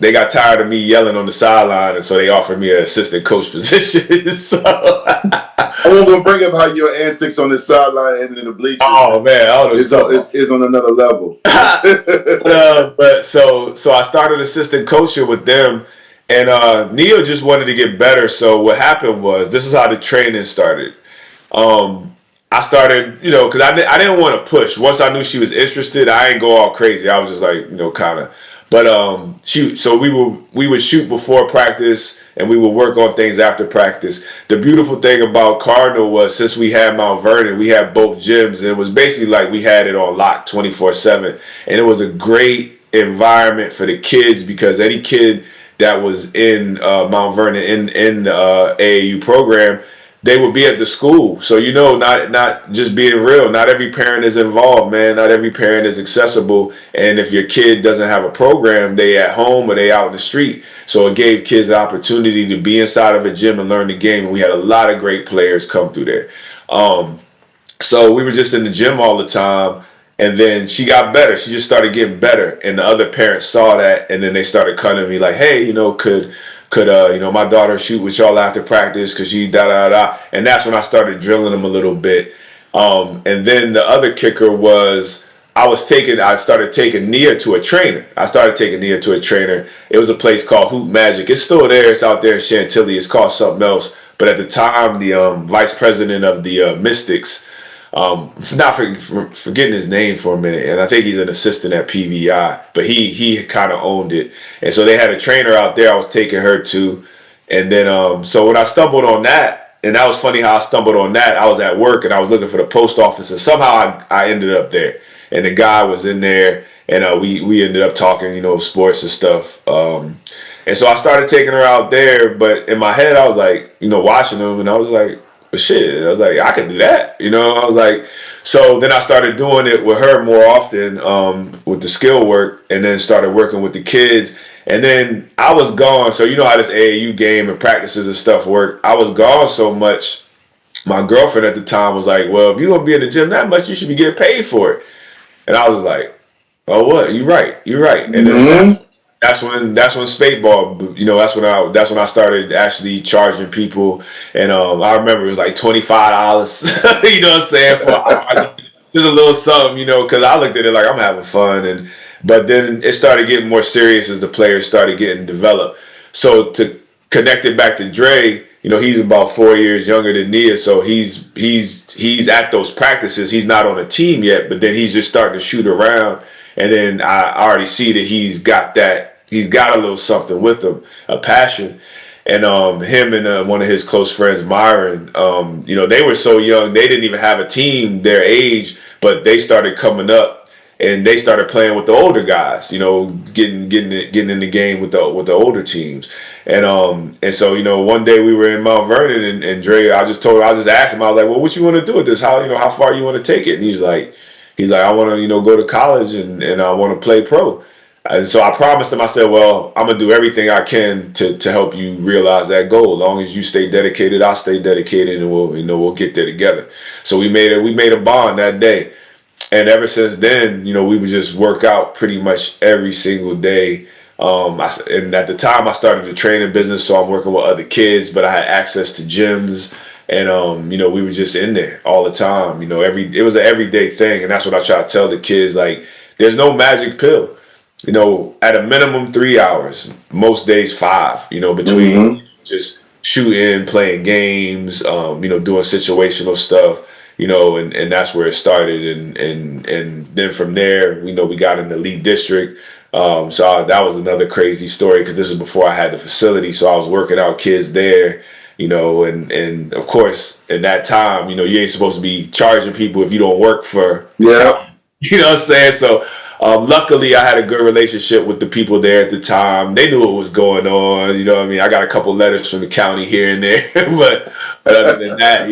they got tired of me yelling on the sideline, and so they offered me an assistant coach position. So
I won't go bring up how your antics on the sideline and in the bleachers.
Oh man,
it's on another level.
But so I started assistant coaching with them, and Neil just wanted to get better. So what happened was, this is how the training started. I started, because I didn't want to push. Once I knew she was interested, I ain't go all crazy. I was just like, kind of. But so we would shoot before practice, and we would work on things after practice. The beautiful thing about Cardinal was, since we had Mount Vernon, we had both gyms, and it was basically like we had it on lock 24/7, and it was a great environment for the kids, because any kid that was in Mount Vernon in the AAU program, they would be at the school. So, not just being real, not every parent is involved, man. Not every parent is accessible. And if your kid doesn't have a program, they at home or they out in the street. So it gave kids the opportunity to be inside of a gym and learn the game. And we had a lot of great players come through there. So we were just in the gym all the time. And then she got better. She just started getting better. And the other parents saw that. And then they started coming to me like, hey, could my daughter shoot with y'all after practice, because she da. And that's when I started drilling them a little bit. And then the other kicker was, I started taking Nia to a trainer. It was a place called Hoop Magic. It's still there. It's out there in Chantilly. It's called something else. But at the time, the vice president of the Mystics, forgetting his name for a minute, and I think he's an assistant at PVI, but he kind of owned it. And so they had a trainer out there I was taking her to. And then so when I stumbled on that, and that was funny how I stumbled on that, I was at work and I was looking for the post office, and somehow I ended up there, and the guy was in there, and we ended up talking, sports and stuff. And so I started taking her out there, but in my head I was like, watching them, and I was like, but shit, I was like, I could do that, I was like, so then I started doing it with her more often, with the skill work, and then started working with the kids. And then I was gone. So you know how this AAU game and practices and stuff work. I was gone so much. My girlfriend at the time was like, well, if you're going to be in the gym that much, you should be getting paid for it. And I was like, oh, what? You're right. And then that's when Speight Ball, that's when I started actually charging people. And I remember it was like $25, you know what I'm saying, for just a little something, because I looked at it like I'm having fun. But then it started getting more serious as the players started getting developed. So to connect it back to Dre, he's about 4 years younger than Nia, so he's at those practices. He's not on a team yet, but then he's just starting to shoot around. And then I already see that he's got a little something with him, a passion. And him and one of his close friends, Myron, they were so young, they didn't even have a team their age, but they started coming up. And they started playing with the older guys, getting in the game with the older teams. And so, one day we were in Mount Vernon, and Dre, I just asked him, I was like, well, what you want to do with this? How far you want to take it? And he's like, I want to, go to college and I want to play pro. And so I promised him, I said, well, I'm going to do everything I can to help you realize that goal. As long as you stay dedicated, I'll stay dedicated, and we'll get there together. So we made a bond that day. And ever since then, we would just work out pretty much every single day. And at the time, I started the training business, so I'm working with other kids, but I had access to gyms. And, we were just in there all the time. It was an everyday thing. And that's what I try to tell the kids. Like, there's no magic pill. At a minimum 3 hours, most days 5, between just shooting, playing games, doing situational stuff. And that's where it started, and then from there, we got in the Elite District. So that was another crazy story, because this is before I had the facility, so I was working out kids there, and of course, at that time, you ain't supposed to be charging people if you don't work for,
Yeah.
you know what I'm saying? So luckily, I had a good relationship with the people there at the time. They knew what was going on, you know what I mean? I got a couple letters from the county here and there, but other than that,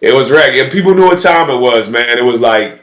it was wrecked. And people knew what time it was, man. It was like,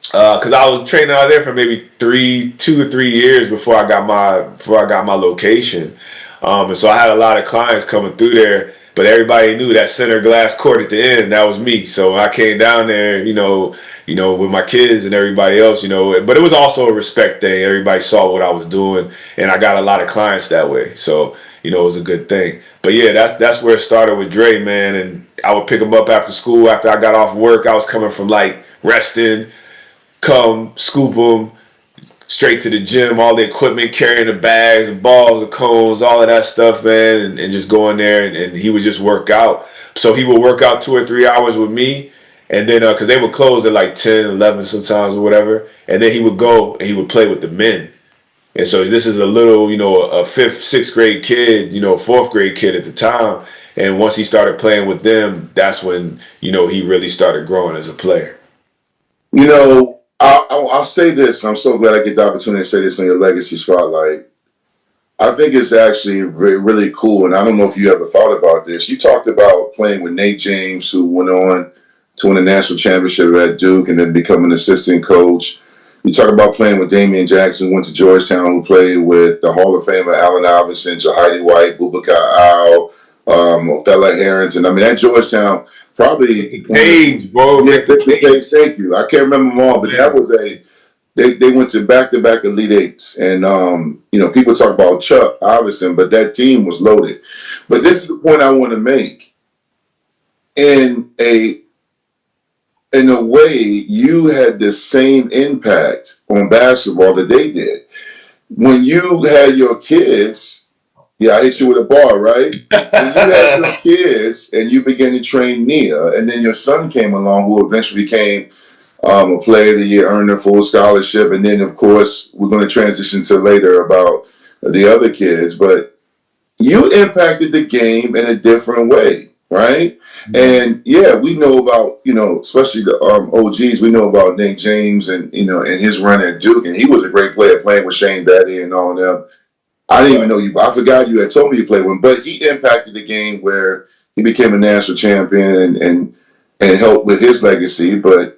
because I was training out there for maybe 2 or 3 years before I got my location. And so I had a lot of clients coming through there, but everybody knew that center glass court at the end, that was me. So I came down there, with my kids and everybody else, but it was also a respect thing. Everybody saw what I was doing, and I got a lot of clients that way. So, it was a good thing. But yeah, that's where it started with Dre, man. And I would pick him up after school. After I got off work, I was coming from like resting, come scoop him straight to the gym, all the equipment, carrying the bags and balls and cones, all of that stuff, man, and just going there, and he would just work out. So he would work out 2 or 3 hours with me, And then, because they would close at like 10, 11 sometimes or whatever. And then he would go and he would play with the men. And so this is a little, a fifth, sixth grade kid, fourth grade kid at the time. And once he started playing with them, that's when, he really started growing as a player.
I'll say this, and I'm so glad I get the opportunity to say this on your legacy spotlight. I think it's actually really cool, and I don't know if you ever thought about this. You talked about playing with Nate James, who went on to win a national championship at Duke and then become an assistant coach. You talk about playing with Damian Jackson, who went to Georgetown, who played with the Hall of Famer Allen Iverson, Jahidi White, Boubacar Al, Othello Harrington. I mean, at Georgetown, probably
Page, bro.
Yeah, thank you. I can't remember them all, but that was they went to back-to-back Elite Eights. And, people talk about Chuck Iverson, but that team was loaded. But this is the point I want to make. In a way, you had the same impact on basketball that they did. When you had your kids, yeah, I hit you with a bar, right? When you had your kids and you began to train Nia, and then your son came along, who eventually became a player of the year, earned a full scholarship, and then, of course, we're going to transition to later about the other kids, but you impacted the game in a different way, right? Mm-hmm. And yeah, we know about, especially the OGs, we know about Nate James and his run at Duke, and he was a great player playing with Shane Battier and all of them. I didn't even know you. I forgot you had told me you played with him, but he impacted the game where he became a national champion and helped with his legacy. But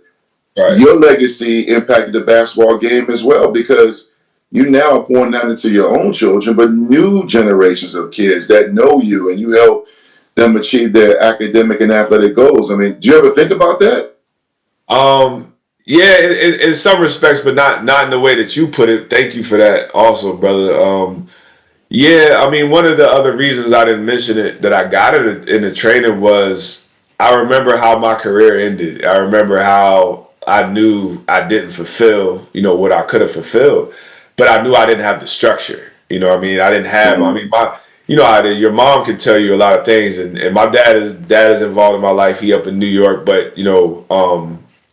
your legacy impacted the basketball game as well, because you now are pouring that into your own children, but new generations of kids that know you, and you help them achieve their academic and athletic goals. I mean, do you ever think about that?
Yeah, in some respects, but not in the way that you put it. Thank you for that also, brother. Yeah, I mean, one of the other reasons I didn't mention it that I got it in the training was I remember how my career ended. I remember how I knew I didn't fulfill, what I could have fulfilled, but I knew I didn't have the structure. You know what I mean? I didn't have, I mean, your mom can tell you a lot of things, and my dad is involved in my life. He up in New York, but,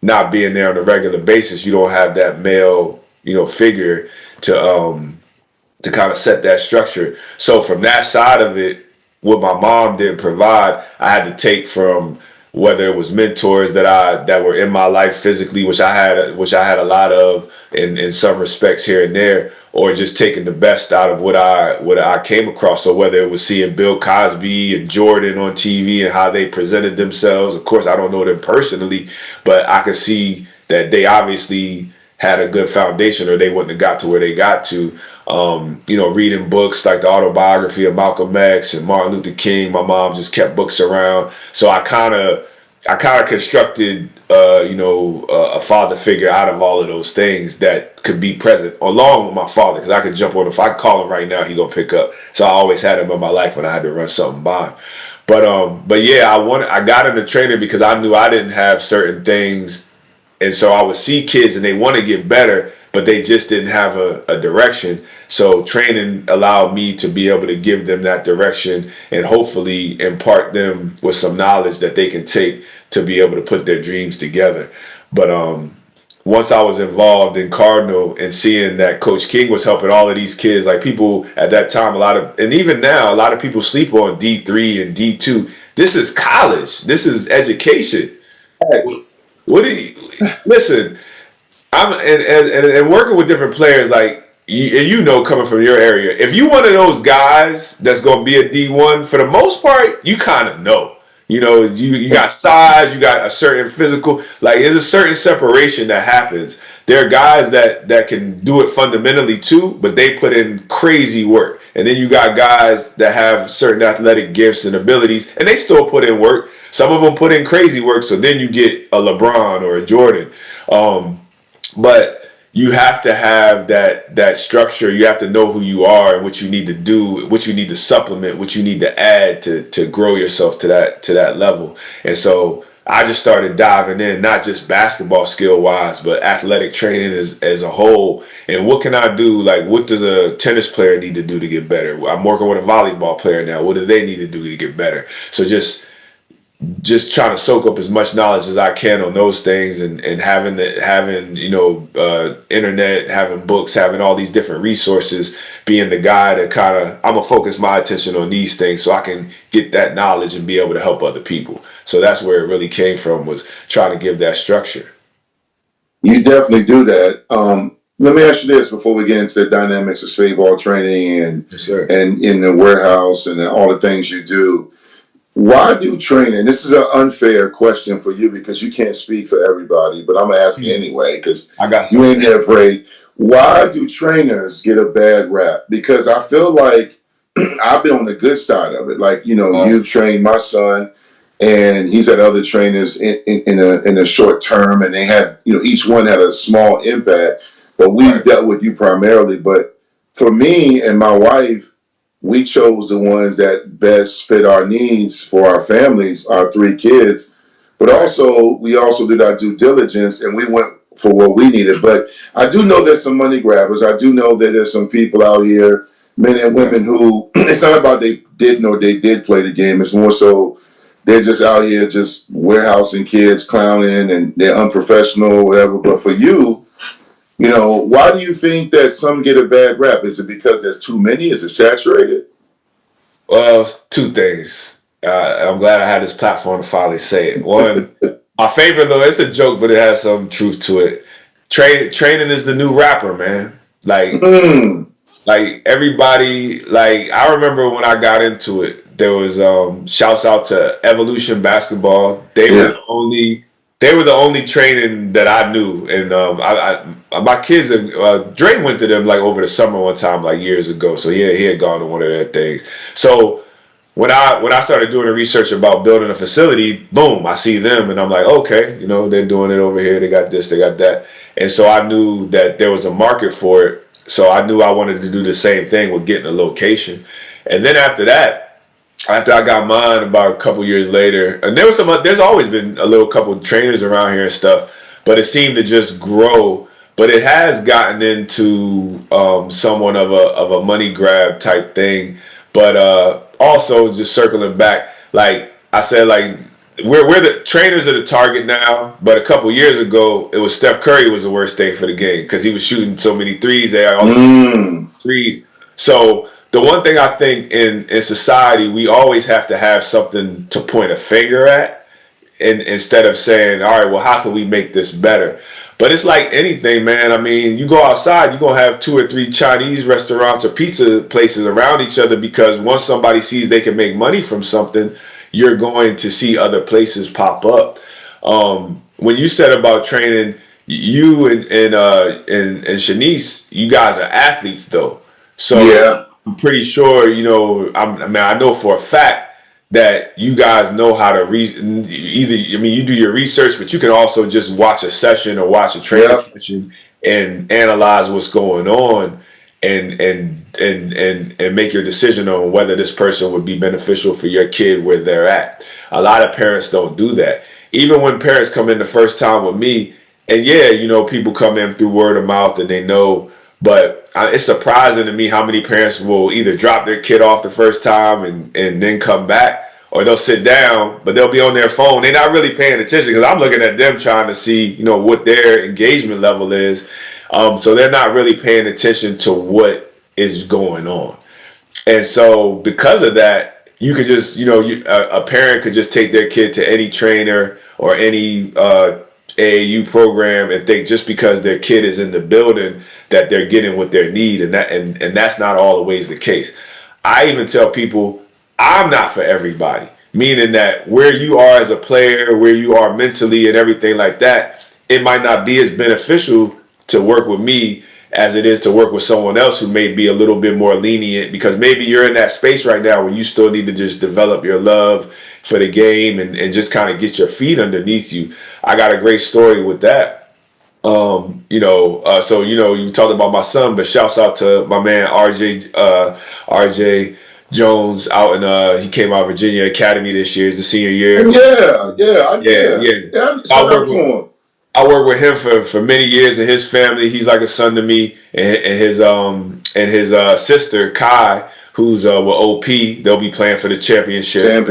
not being there on a regular basis, you don't have that male, figure to kind of set that structure. So from that side of it, what my mom didn't provide, I had to take from whether it was mentors that were in my life physically, which I had a lot of in some respects here and there, or just taking the best out of what I came across. So whether it was seeing Bill Cosby and Jordan on TV and how they presented themselves, of course I don't know them personally, but I could see that they obviously had a good foundation, or they wouldn't have got to where they got to. Reading books like the autobiography of Malcolm X and Martin Luther King. My mom just kept books around, so I kind of constructed, a father figure out of all of those things that could be present along with my father, because I could jump on. If I call him right now, he gonna pick up. So I always had him in my life when I had to run something by. But yeah, I got into training because I knew I didn't have certain things, and so I would see kids and they want to get better, but they just didn't have a direction. So training allowed me to be able to give them that direction and hopefully impart them with some knowledge that they can take to be able to put their dreams together. But once I was involved in Cardinal and seeing that Coach King was helping all of these kids, like people at that time, and even now, a lot of people sleep on D3 and D2. This is college. This is education.
Yes.
What do you listen? I'm and working with different players, like coming from your area, if you one of those guys that's gonna be a D1, for the most part, you kind of know. You got size, you got a certain physical, like there's a certain separation that happens. There are guys that can do it fundamentally too, but they put in crazy work. And then you got guys that have certain athletic gifts and abilities, and they still put in work. Some of them put in crazy work, so then you get a LeBron or a Jordan. But you have to have that structure. You have to know who you are and what you need to do, what you need to supplement, what you need to add to grow yourself to that level. And so I just started diving in, not just basketball skill wise, but athletic training as a whole. And what can I do? Like, what does a tennis player need to do to get better? I'm working with a volleyball player now. What do they need to do to get better? So just just trying to soak up as much knowledge as I can on those things, and having internet, having books, having all these different resources, being the guy that I'm gonna focus my attention on these things so I can get that knowledge and be able to help other people. So that's where it really came from, was trying to give that structure.
You definitely do that. Let me ask you this before we get into the dynamics of SP8 Ball Training and in the warehouse and all the things you do. Why do training? This is an unfair question for you because you can't speak for everybody, but I'm gonna ask you anyway because you ain't that afraid. Why do trainers get a bad rap? Because I feel like I've been on the good side of it. Like, you trained my son, and he's had other trainers in a short term, and they had, each one had a small impact. But we dealt with you primarily. But for me and my wife, we chose the ones that best fit our needs for our families, our 3 kids. But also, we also did our due diligence, and we went for what we needed. But I do know there's some money grabbers. I do know that there's some people out here, men and women, who it's not about they didn't or they did play the game. It's more so they're just out here just warehousing kids, clowning, and they're unprofessional or whatever. But for you, why do you think that some get a bad rap? Is it because there's too many? Is it saturated?
Well, 2 things. I'm glad I had this platform to finally say it. One, my favorite, though, it's a joke, but it has some truth to it. Training is the new rapper, man. Like everybody, like I remember when I got into it, there was shouts out to Evolution Basketball. They were the only training that I knew, and my kids, Dre went to them like over the summer one time, like years ago. So he had gone to one of their things. So when I started doing the research about building a facility, boom, I see them, and I'm like, okay, they're doing it over here. They got this, they got that, and so I knew that there was a market for it. So I knew I wanted to do the same thing with getting a location, and then after I got mine about a couple years later, and there's always been a little couple of trainers around here and stuff, but it seemed to just grow. But it has gotten into somewhat of a money grab type thing. But also just circling back, like I said, like we're the trainers are the target now. But a couple years ago, it was Steph Curry was the worst thing for the game because he was shooting so many threes. They had all these threes. So the one thing I think in society, we always have to have something to point a finger at, and instead of saying, all right, well, how can we make this better? But it's like anything, man. I mean, you go outside, you're going to have 2 or 3 Chinese restaurants or pizza places around each other, because once somebody sees they can make money from something, you're going to see other places pop up. When you said about training, you and Shanice, you guys are athletes, though. So yeah. I'm pretty sure, I know for a fact that you guys know how to you do your research, but you can also just watch a session or watch a training session and analyze what's going on and make your decision on whether this person would be beneficial for your kid where they're at. A lot of parents don't do that. Even when parents come in the first time with me, and people come in through word of mouth and they know, but it's surprising to me how many parents will either drop their kid off the first time and then come back, or they'll sit down, but they'll be on their phone. They're not really paying attention because I'm looking at them trying to see, what their engagement level is. So they're not really paying attention to what is going on. And so because of that, you could just, a parent could just take their kid to any trainer or any AAU program and think just because their kid is in the building that they're getting what they need, and that's not always the case. I even tell people I'm not for everybody, meaning that where you are as a player, where you are mentally and everything like that, it might not be as beneficial to work with me as it is to work with someone else who may be a little bit more lenient, because maybe you're in that space right now where you still need to just develop your love for the game and just kind of get your feet underneath you. I got a great story with that. So you talked about my son, but shouts out to my man RJ Jones out in he came out of Virginia Academy this year. It's the senior year. Yeah. I worked with him for many years, and his family. He's like a son to me, and his sister Kai, who's with OP. They'll be playing for the championship.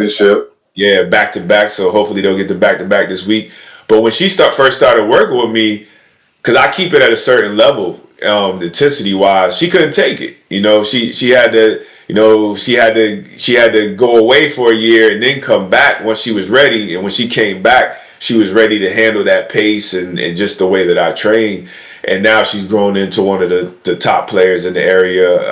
Yeah, back to back. So hopefully they'll get the back to back this week. But when she first started working with me, because I keep it at a certain level, intensity wise, she couldn't take it. She had to, she had to go away for a year and then come back once she was ready. And when she came back, she was ready to handle that pace and just the way that I train. And now she's grown into one of the top players in the area.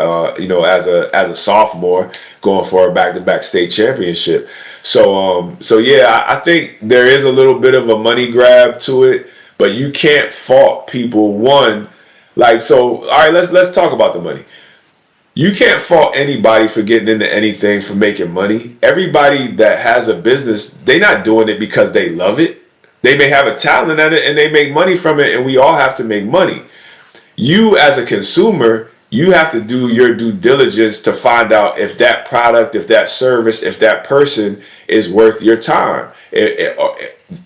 As a sophomore, going for a back-to-back state championship. So yeah, I think there is a little bit of a money grab to it, but you can't fault people. All right, let's talk about the money. You can't fault anybody for getting into anything, for making money. Everybody that has a business, they're not doing it because they love it. They may have a talent at it and they make money from it, and we all have to make money. You as a consumer, you have to do your due diligence to find out if that product, if that service, if that person is worth your time.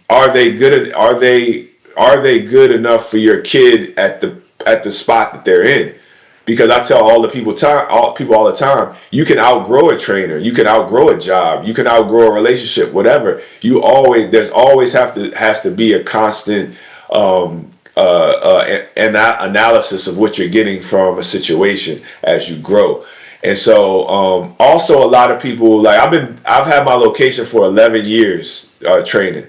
Are they good? Are they good enough for your kid at the spot that they're in? Because I tell all people all the time, you can outgrow a trainer, you can outgrow a job, you can outgrow a relationship, whatever. There's always has to be a constant analysis of what you're getting from a situation as you grow. And so also a lot of people, like I've had my location for 11 years training.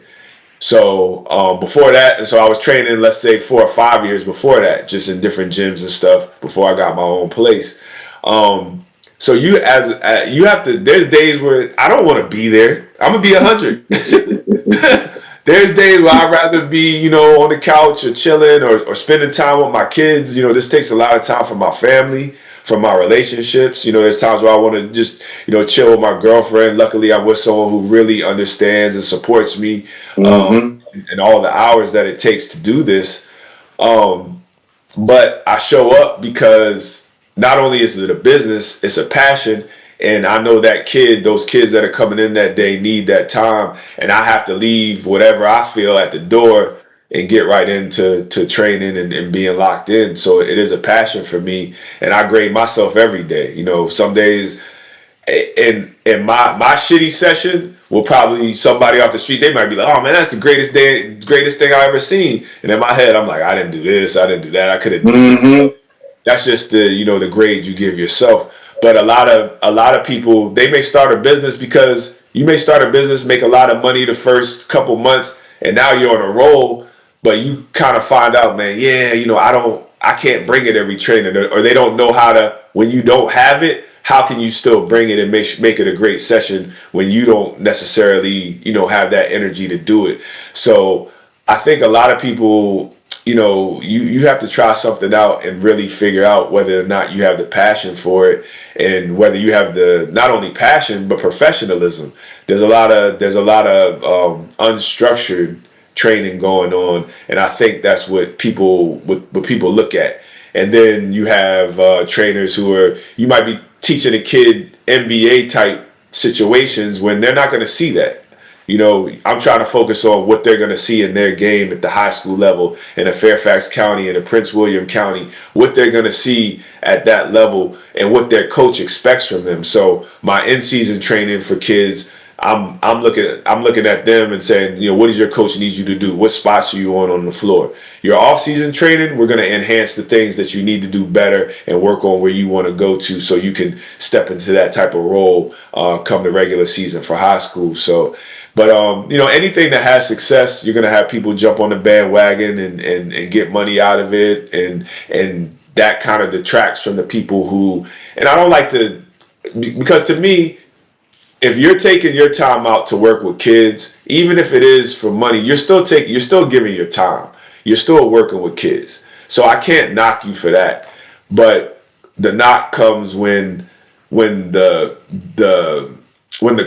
So before that, and so I was training, let's say 4 or 5 years before that, just in different gyms and stuff before I got my own place. So you have to. There's days where I don't want to be there. I'm gonna be 100. There's days where I'd rather be, on the couch or chilling or spending time with my kids. This takes a lot of time from my family, from my relationships. There's times where I want to just, chill with my girlfriend. Luckily, I'm with someone who really understands and supports me, and all the hours that it takes to do this. But I show up because not only is it a business, it's a passion. And I know those kids that are coming in that day need that time. And I have to leave whatever I feel at the door and get right into training and being locked in. So it is a passion for me. And I grade myself every day. Some days in my shitty session will probably somebody off the street, they might be like, oh man, that's the greatest thing I ever seen. And in my head, I'm like, I didn't do this, I didn't do that, I could have done this. That's just the grade you give yourself. But a lot of people, they may start a business because you may start a business, make a lot of money the first couple months, and now you're on a roll, but you kind of find out, man, I can't bring it every training, or they don't know how to, when you don't have it, how can you still bring it and make it a great session when you don't necessarily, have that energy to do it. So I think a lot of people, you have to try something out and really figure out whether or not you have the passion for it, and whether you have the not only passion but professionalism. There's a lot of unstructured training going on, and I think that's what people look at. And then you have trainers you might be teaching a kid NBA type situations when they're not going to see that. I'm trying to focus on what they're going to see in their game at the high school level, in a Fairfax County, in a Prince William County, what they're going to see at that level and what their coach expects from them. So my in-season training for kids, I'm looking at them and saying, what does your coach need you to do? What spots are you on the floor? Your off-season training, we're going to enhance the things that you need to do better and work on where you want to go to, so you can step into that type of role come the regular season for high school. So, but anything that has success, you're going to have people jump on the bandwagon and get money out of it, and that kind of detracts from the people who. And I don't like to, because to me, if you're taking your time out to work with kids, even if it is for money, you're still giving your time. You're still working with kids. So I can't knock you for that. But the knock comes when the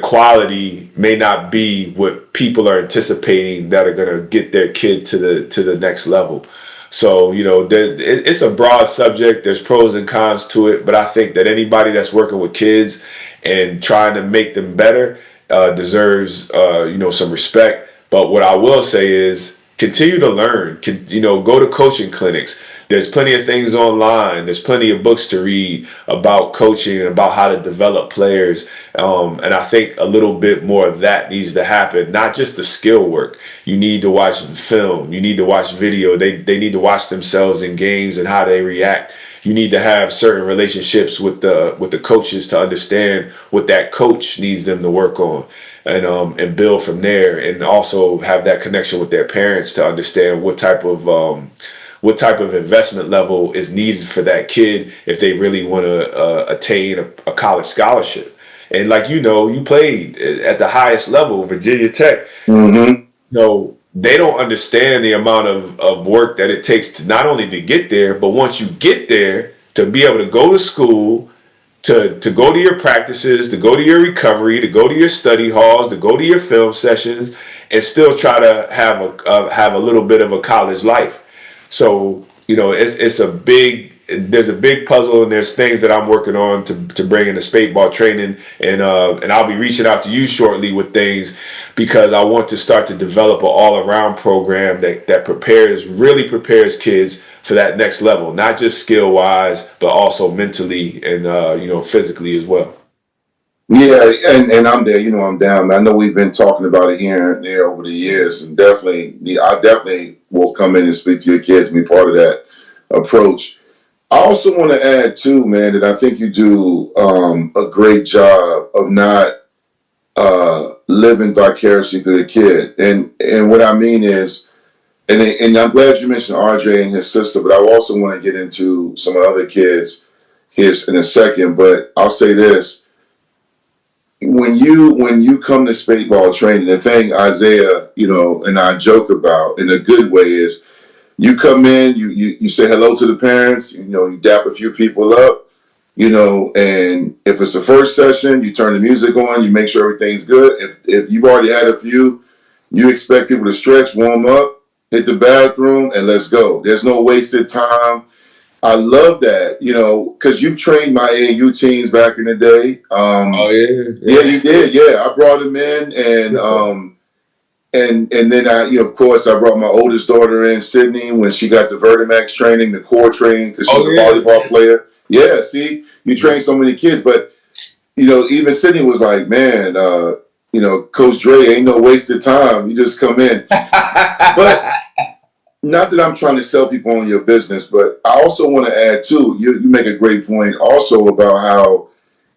quality may not be what people are anticipating that are going to get their kid to the next level. So, it's a broad subject. There's pros and cons to it, but I think that anybody that's working with kids and trying to make them better deserves, some respect. But what I will say is continue to learn, go to coaching clinics, There's plenty of things online. There's plenty of books to read about coaching and about how to develop players. And I think a little bit more of that needs to happen. Not just the skill work. You need to watch film. You need to watch video. They need to watch themselves in games and how they react. You need to have certain relationships with the coaches to understand what that coach needs them to work on, and build from there, and also have that connection with their parents to understand what type of investment level is needed for that kid if they really want to attain a college scholarship. And like you played at the highest level, Virginia Tech.
Mm-hmm.
They don't understand the amount of work that it takes to not only to get there, but once you get there, to be able to go to school, to go to your practices, to go to your recovery, to go to your study halls, to go to your film sessions, and still try to have a little bit of a college life. So there's a big puzzle, and there's things that I'm working on to bring in the Speight Ball Training, and I'll be reaching out to you shortly with things, because I want to start to develop an all-around program that really prepares kids for that next level, not just skill-wise, but also mentally and physically as well.
Yeah, and I'm there. I'm down. I know we've been talking about it here and there over the years, and I definitely will come in and speak to your kids, and be part of that approach. I also want to add too, man, that I think you do a great job of not living vicariously through the kid, and what I mean is, and I'm glad you mentioned RJ and his sister, but I also want to get into some other kids here in a second. But I'll say this. When you come to Speight Ball Training, the thing Isaiah, and I joke about in a good way is, you come in, you say hello to the parents, you dap a few people up, and if it's the first session, you turn the music on, you make sure everything's good. If you've already had a few, you expect people to stretch, warm up, hit the bathroom, and let's go. There's no wasted time. I love that, because you've trained my AAU teams back in the day.
Oh yeah.
Yeah, you did. Yeah, I brought them in, and then of course, I brought my oldest daughter in, Sydney, when she got the Vertimax training, the core training, because she was a volleyball player. Yeah, see, you train so many kids, but even Sydney was like, man, Coach Dre, ain't no wasted time. You just come in. But not that I'm trying to sell people on your business, but I also want to add too. You make a great point also about how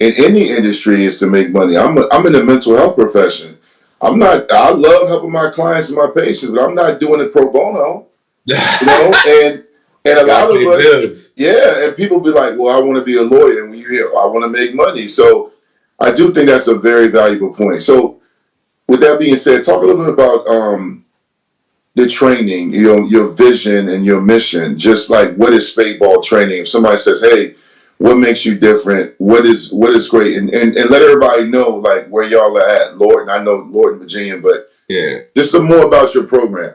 in any industry is to make money. I'm in the mental health profession. I love helping my clients and my patients, but I'm not doing it pro bono. And a lot of us, yeah, and people be like, well, I want to be a lawyer, and when you hear, I want to make money. So I do think that's a very valuable point. So with that being said, talk a little bit about the training, your vision and your mission. Just like, what is Speight Ball Training? If somebody says, hey, what makes you different? What is great? And let everybody know, like, where y'all are at. Lorton, I know Lorton, Virginia, but
yeah,
just some more about your program.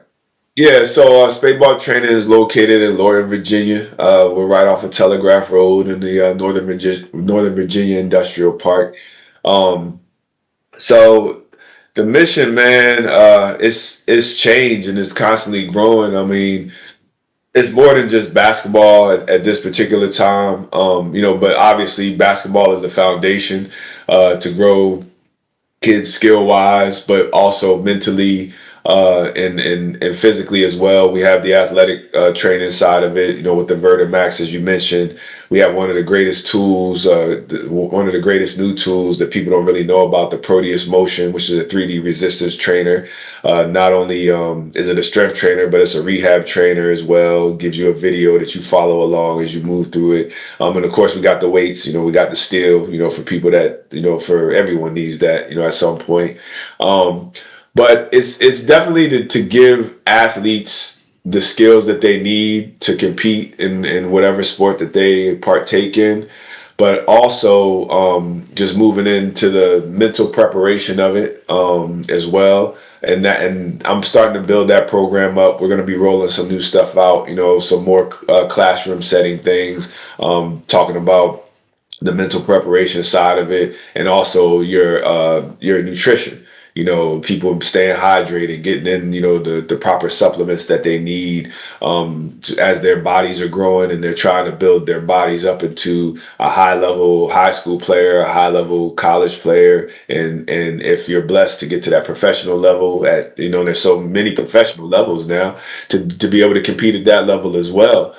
Yeah, so Speight Ball Training is located in Lorton, Virginia. We're right off of Telegraph Road in the Northern Virginia Industrial Park. So the mission, man, it's changed, and it's constantly growing. I mean, it's more than just basketball at this particular time, but obviously basketball is the foundation to grow kids skill wise, but also mentally and physically as well. We have the athletic training side of it, with the Vertimax, as you mentioned. We have one of the greatest tools, one of the greatest new tools that people don't really know about, the Proteus Motion, which is a 3D resistance trainer. Not only is it a strength trainer, but it's a rehab trainer as well. It gives you a video that you follow along as you move through it. And of course, we got the weights, we got the steel, for people that, for everyone needs that, at some point. But it's definitely to give athletes the skills that they need to compete in whatever sport that they partake in, but also just moving into the mental preparation of it as well. And I'm starting to build that program up. We're going to be rolling some new stuff out, some more classroom setting things, talking about the mental preparation side of it, and also your nutrition. people staying hydrated, getting in, the proper supplements that they need as their bodies are growing and they're trying to build their bodies up into a high level high school player, a high level college player. And if you're blessed to get to that professional level there's so many professional levels now to be able to compete at that level as well.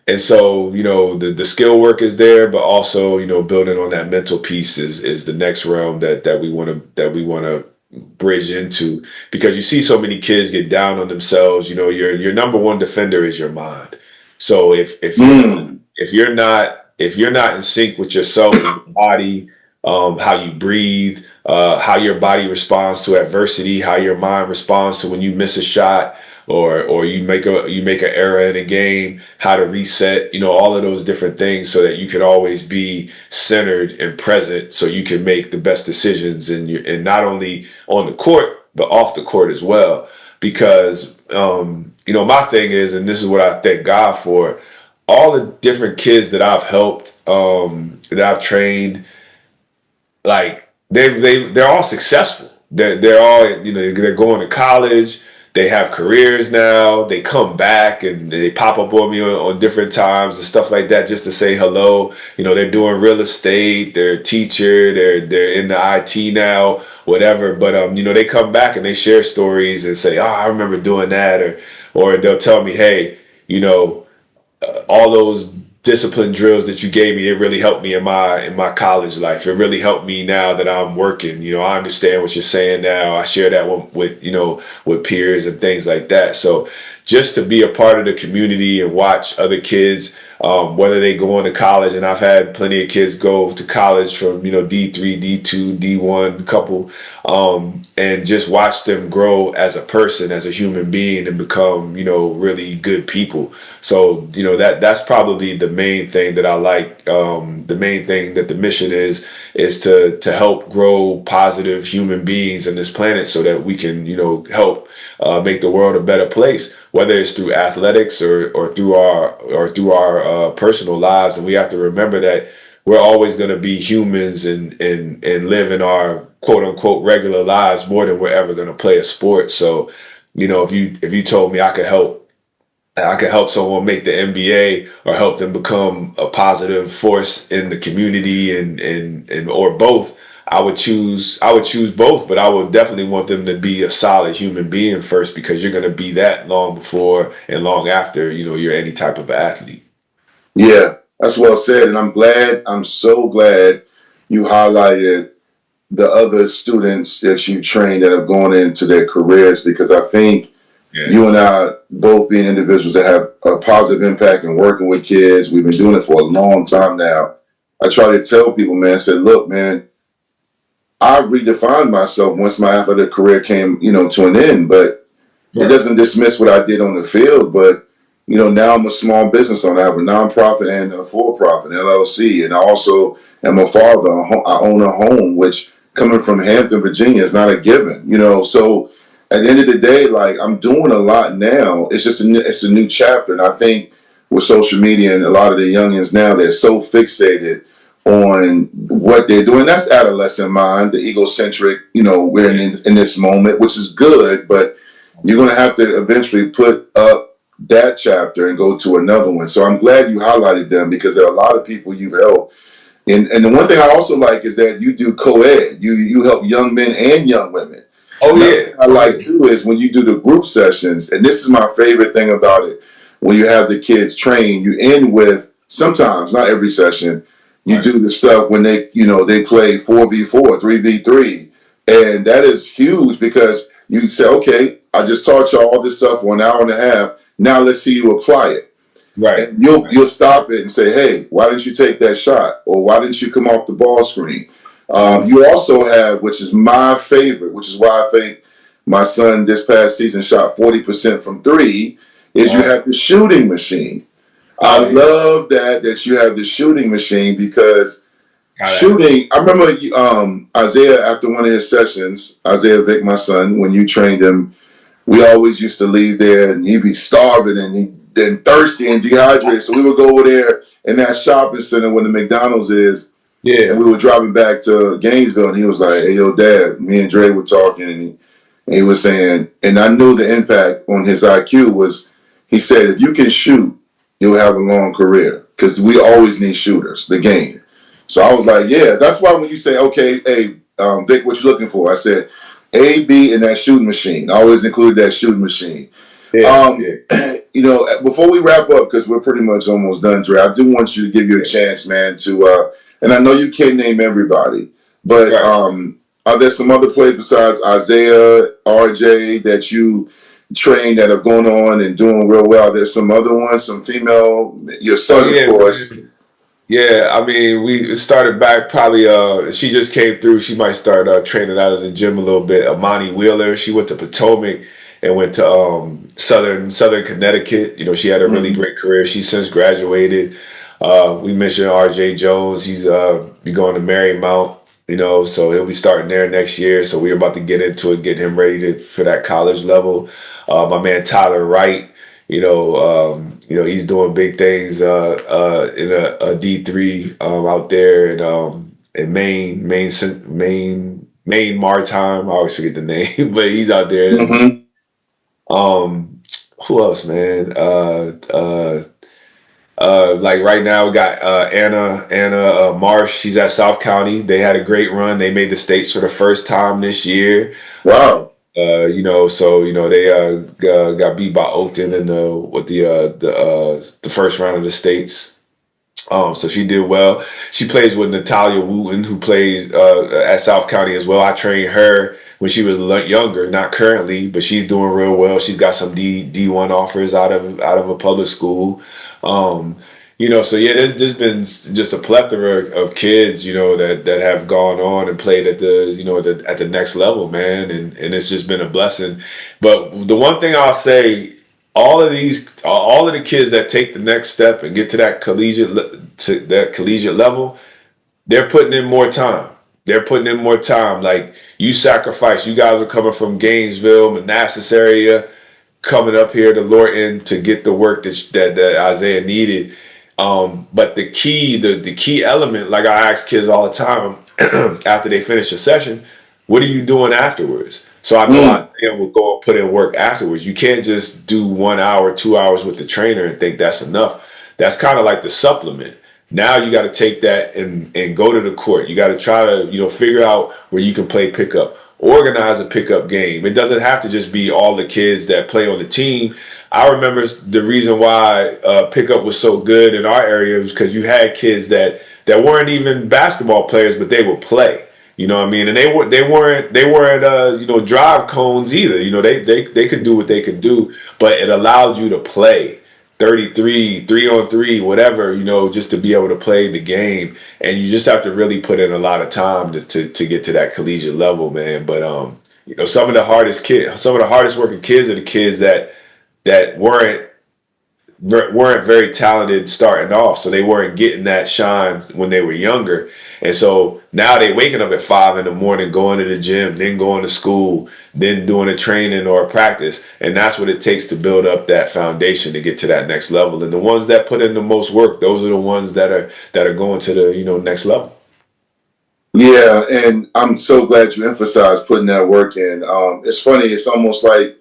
And so, the skill work is there, but also, building on that mental piece is the next realm that we want to bridge into, because you see so many kids get down on themselves. Your number one defender is your mind. So if you're not in sync with yourself and your body, how you breathe, how your body responds to adversity, how your mind responds to when you miss a shot, or you make an error in a game, how to reset, all of those different things, so that you can always be centered and present, so you can make the best decisions and not only on the court but off the court as well. Because my thing is, and this is what I thank God for, all the different kids that I've helped, that I've trained, like they're all successful. They're all they're going to college. They have careers now. They come back and they pop up on me on different times and stuff like that, just to say hello. They're doing real estate. They're a teacher. They're in the IT now, whatever. But they come back and they share stories and say, "Oh, I remember doing that," or they'll tell me, "Hey, all those discipline drills that you gave me, it really helped me in my college life. It really helped me now that I'm working. I understand what you're saying now. I share that with peers and things like that." So just to be a part of the community and watch other kids, whether they go on to college, and I've had plenty of kids go to college from D3, D2, D1, couple, and just watch them grow as a person, as a human being, and become really good people. So that's probably the main thing that I like. The main thing that the mission is to help grow positive human beings on this planet, so that we can help make the world a better place, whether it's through athletics or through our personal lives. And we have to remember that we're always going to be humans and live in our quote unquote regular lives more than we're ever going to play a sport. So if you told me I could help someone make the NBA, or help them become a positive force in the community, and or both, I would choose both. But I would definitely want them to be a solid human being first, because you're going to be that long before and long after you're any type of athlete.
Yeah, that's well said. And I'm so glad you highlighted the other students that you train that have gone into their careers, because I think you and I both being individuals that have a positive impact in working with kids. We've been doing it for a long time now. I try to tell people, man, I said, look, man, I redefined myself once my athletic career came, to an end, but it doesn't dismiss what I did on the field. But, now I'm a small business owner. I have a nonprofit and a for-profit, LLC. And I also am a father. I own a home, which coming from Hampton, Virginia is not a given, So at the end of the day, like, I'm doing a lot now. It's just it's a new chapter. And I think with social media and a lot of the youngins now, they're so fixated on what they're doing. That's adolescent mind, the egocentric, we're in this moment, which is good, but you're going to have to eventually put up that chapter and go to another one. So I'm glad you highlighted them, because there are a lot of people you've helped. And the one thing I also like is that you do co-ed. You help young men and young women.
Oh, yeah.
I like too is when you do the group sessions, and this is my favorite thing about it, when you have the kids train, you end with, sometimes, not every session, you do the stuff when they play 4v4, 3v3. And that is huge, because you say, okay, I just taught you all this stuff for an hour and a half. Now let's see you apply it.
Right.
And you'll stop it and say, hey, why didn't you take that shot? Or why didn't you come off the ball screen? You also have, which is my favorite, which is why I think my son this past season shot 40% from three, is you have the shooting machine. I love that you have the shooting machine, because shooting, I remember Isaiah, after one of his sessions, Isaiah Vick, my son, when you trained him, we always used to leave there and he'd be starving and then thirsty and dehydrated. So we would go over there in that shopping center where the McDonald's is, And we were driving back to Gainesville, and he was like, "Hey, yo, Dad, me and Dre were talking, and he was saying," and I knew the impact on his IQ was, he said, if you can shoot, you'll have a long career, because we always need shooters, the game. So I was like, yeah, that's why when you say, okay, hey, Vic, what you looking for? I said, A, B, and that shooting machine. I always included that shooting machine. You know, before we wrap up, because we're pretty much almost done, Dre, I do want you to give you a chance, man, to, and I know you can't name everybody, but are there some other players besides Isaiah, RJ, that you train that are going on and doing real well? There's some other ones, some female, your son, of course.
Man. Yeah, I mean, we started back probably, she just came through. She might start training out of the gym a little bit. Amani Wheeler, she went to Potomac and went to Southern Connecticut. You know, she had a really great career. She's since graduated. We mentioned RJ Jones. He's be going to Marymount, you know, so he'll be starting there next year. So we're about to get into it, get him ready for that college level. My man Tyler Wright, he's doing big things in a D3 out there in Maine Maritime. I always forget the name, but he's out there. Who else, man? Like right now we got Anna Marsh. She's at South County. They had a great run. They made the states for the first time this year.
Wow.
They got beat by Oakton in the first round of the states. So she did well. She plays with Natalia Wooten, who plays at South County as well. I trained her when she was younger, not currently, but she's doing real well. She's got some D1 offers out of a public school. So yeah, there's been just a plethora of kids, that have gone on and played at at the next level, man, and it's just been a blessing. But the one thing I'll say, all of the kids that take the next step and get to that collegiate level, they're putting in more time. Like, you sacrifice. You guys are coming from Gainesville, Manassas area, coming up here to Lorton to get the work that Isaiah needed. But the key element, like I ask kids all the time after they finish a session, what are you doing afterwards? So I know Isaiah will go and put in work afterwards. You can't just do 1 hour, 2 hours with the trainer and think that's enough. That's kind of like the supplement. Now you got to take that and go to the court. You got to try to, figure out where you can play pickup. Organize a pickup game. It doesn't have to just be all the kids that play on the team. I remember the reason why pickup was so good in our area was because you had kids that weren't even basketball players, but they would play. You know what I mean? And they weren't drive cones either. They could do what they could do, but it allowed you to play 33, 3-on-3, whatever, just to be able to play the game. And you just have to really put in a lot of time to get to that collegiate level, man. But some of the hardest working kids are the kids that weren't very talented starting off, so they weren't getting that shine when they were younger. And so now they waking up at 5 a.m, going to the gym, then going to school, then doing a training or a practice. And that's what it takes to build up that foundation to get to that next level. And the ones that put in the most work, those are the ones that are going to the next level.
Yeah, and I'm so glad you emphasized putting that work in. It's funny, it's almost like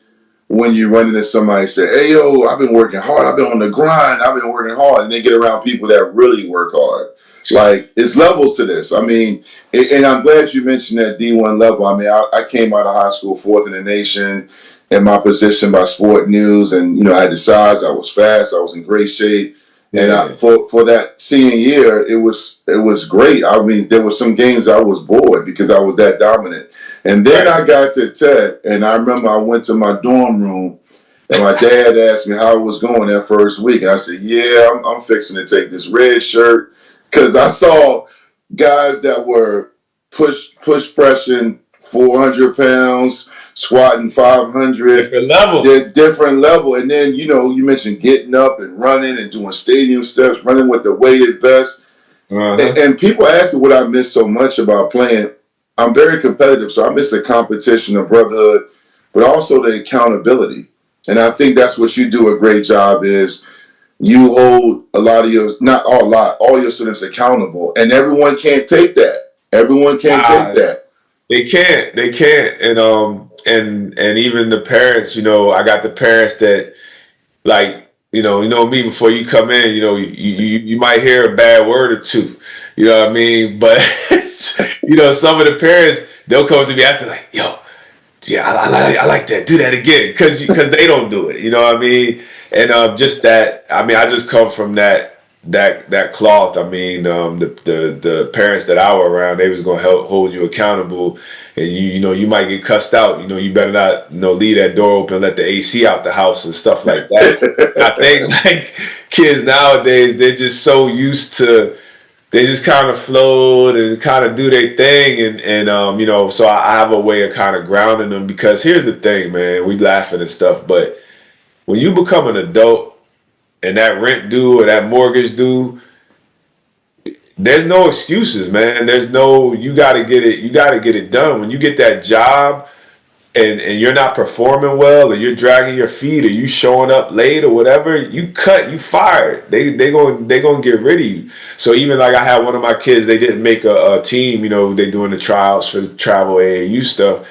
when you run into somebody and say, hey, yo, I've been working hard. I've been on the grind. I've been working hard. And they get around people that really work hard. Like, it's levels to this. I mean, and I'm glad you mentioned that D1 level. I mean, I came out of high school 4th in the nation in my position by Sport News. And, I had the size. I was fast. I was in great shape. And for that senior year, it was great. I mean, there were some games I was bored because I was that dominant. And then I got to Tech, and I remember I went to my dorm room, and my dad asked me how it was going that first week. And I said, yeah, I'm fixing to take this red shirt, because I saw guys that were push pressing 400 pounds, squatting 500.
Different level.
Different level. And then, you mentioned getting up and running and doing stadium steps, running with the weighted vest. And people ask me what I miss so much about playing. I'm very competitive, so I miss the competition, the brotherhood, but also the accountability. And I think that's what you do a great job is you hold a lot of your, not a lot, all your students accountable, and everyone can't take that. Everyone can't take
Ah,
that.
they can't, and even the parents, I got the parents that like, me before you come in, you might hear a bad word or two, you know what I mean? But some of the parents they'll come to me after like, yo, yeah, I like that. Do that again, because they don't do it. You know what I mean? And just that. I mean, I just come from that cloth. I mean, the parents that I were around, they was gonna help hold you accountable, and you might get cussed out. You better not leave that door open, let the AC out the house and stuff like that. I think like kids nowadays, they're just so used to they just kind of float and kind of do their thing, and so I have a way of kind of grounding them, because here's the thing, man, we laughing and stuff, but when you become an adult and that rent due or that mortgage due, there's no excuses, man. There's no, you gotta get it done. When you get that job and you're not performing well, or you're dragging your feet, or you showing up late or whatever, you fired. They gonna get rid of you. So even like I had one of my kids, they didn't make a team. They doing the trials for the travel AAU stuff.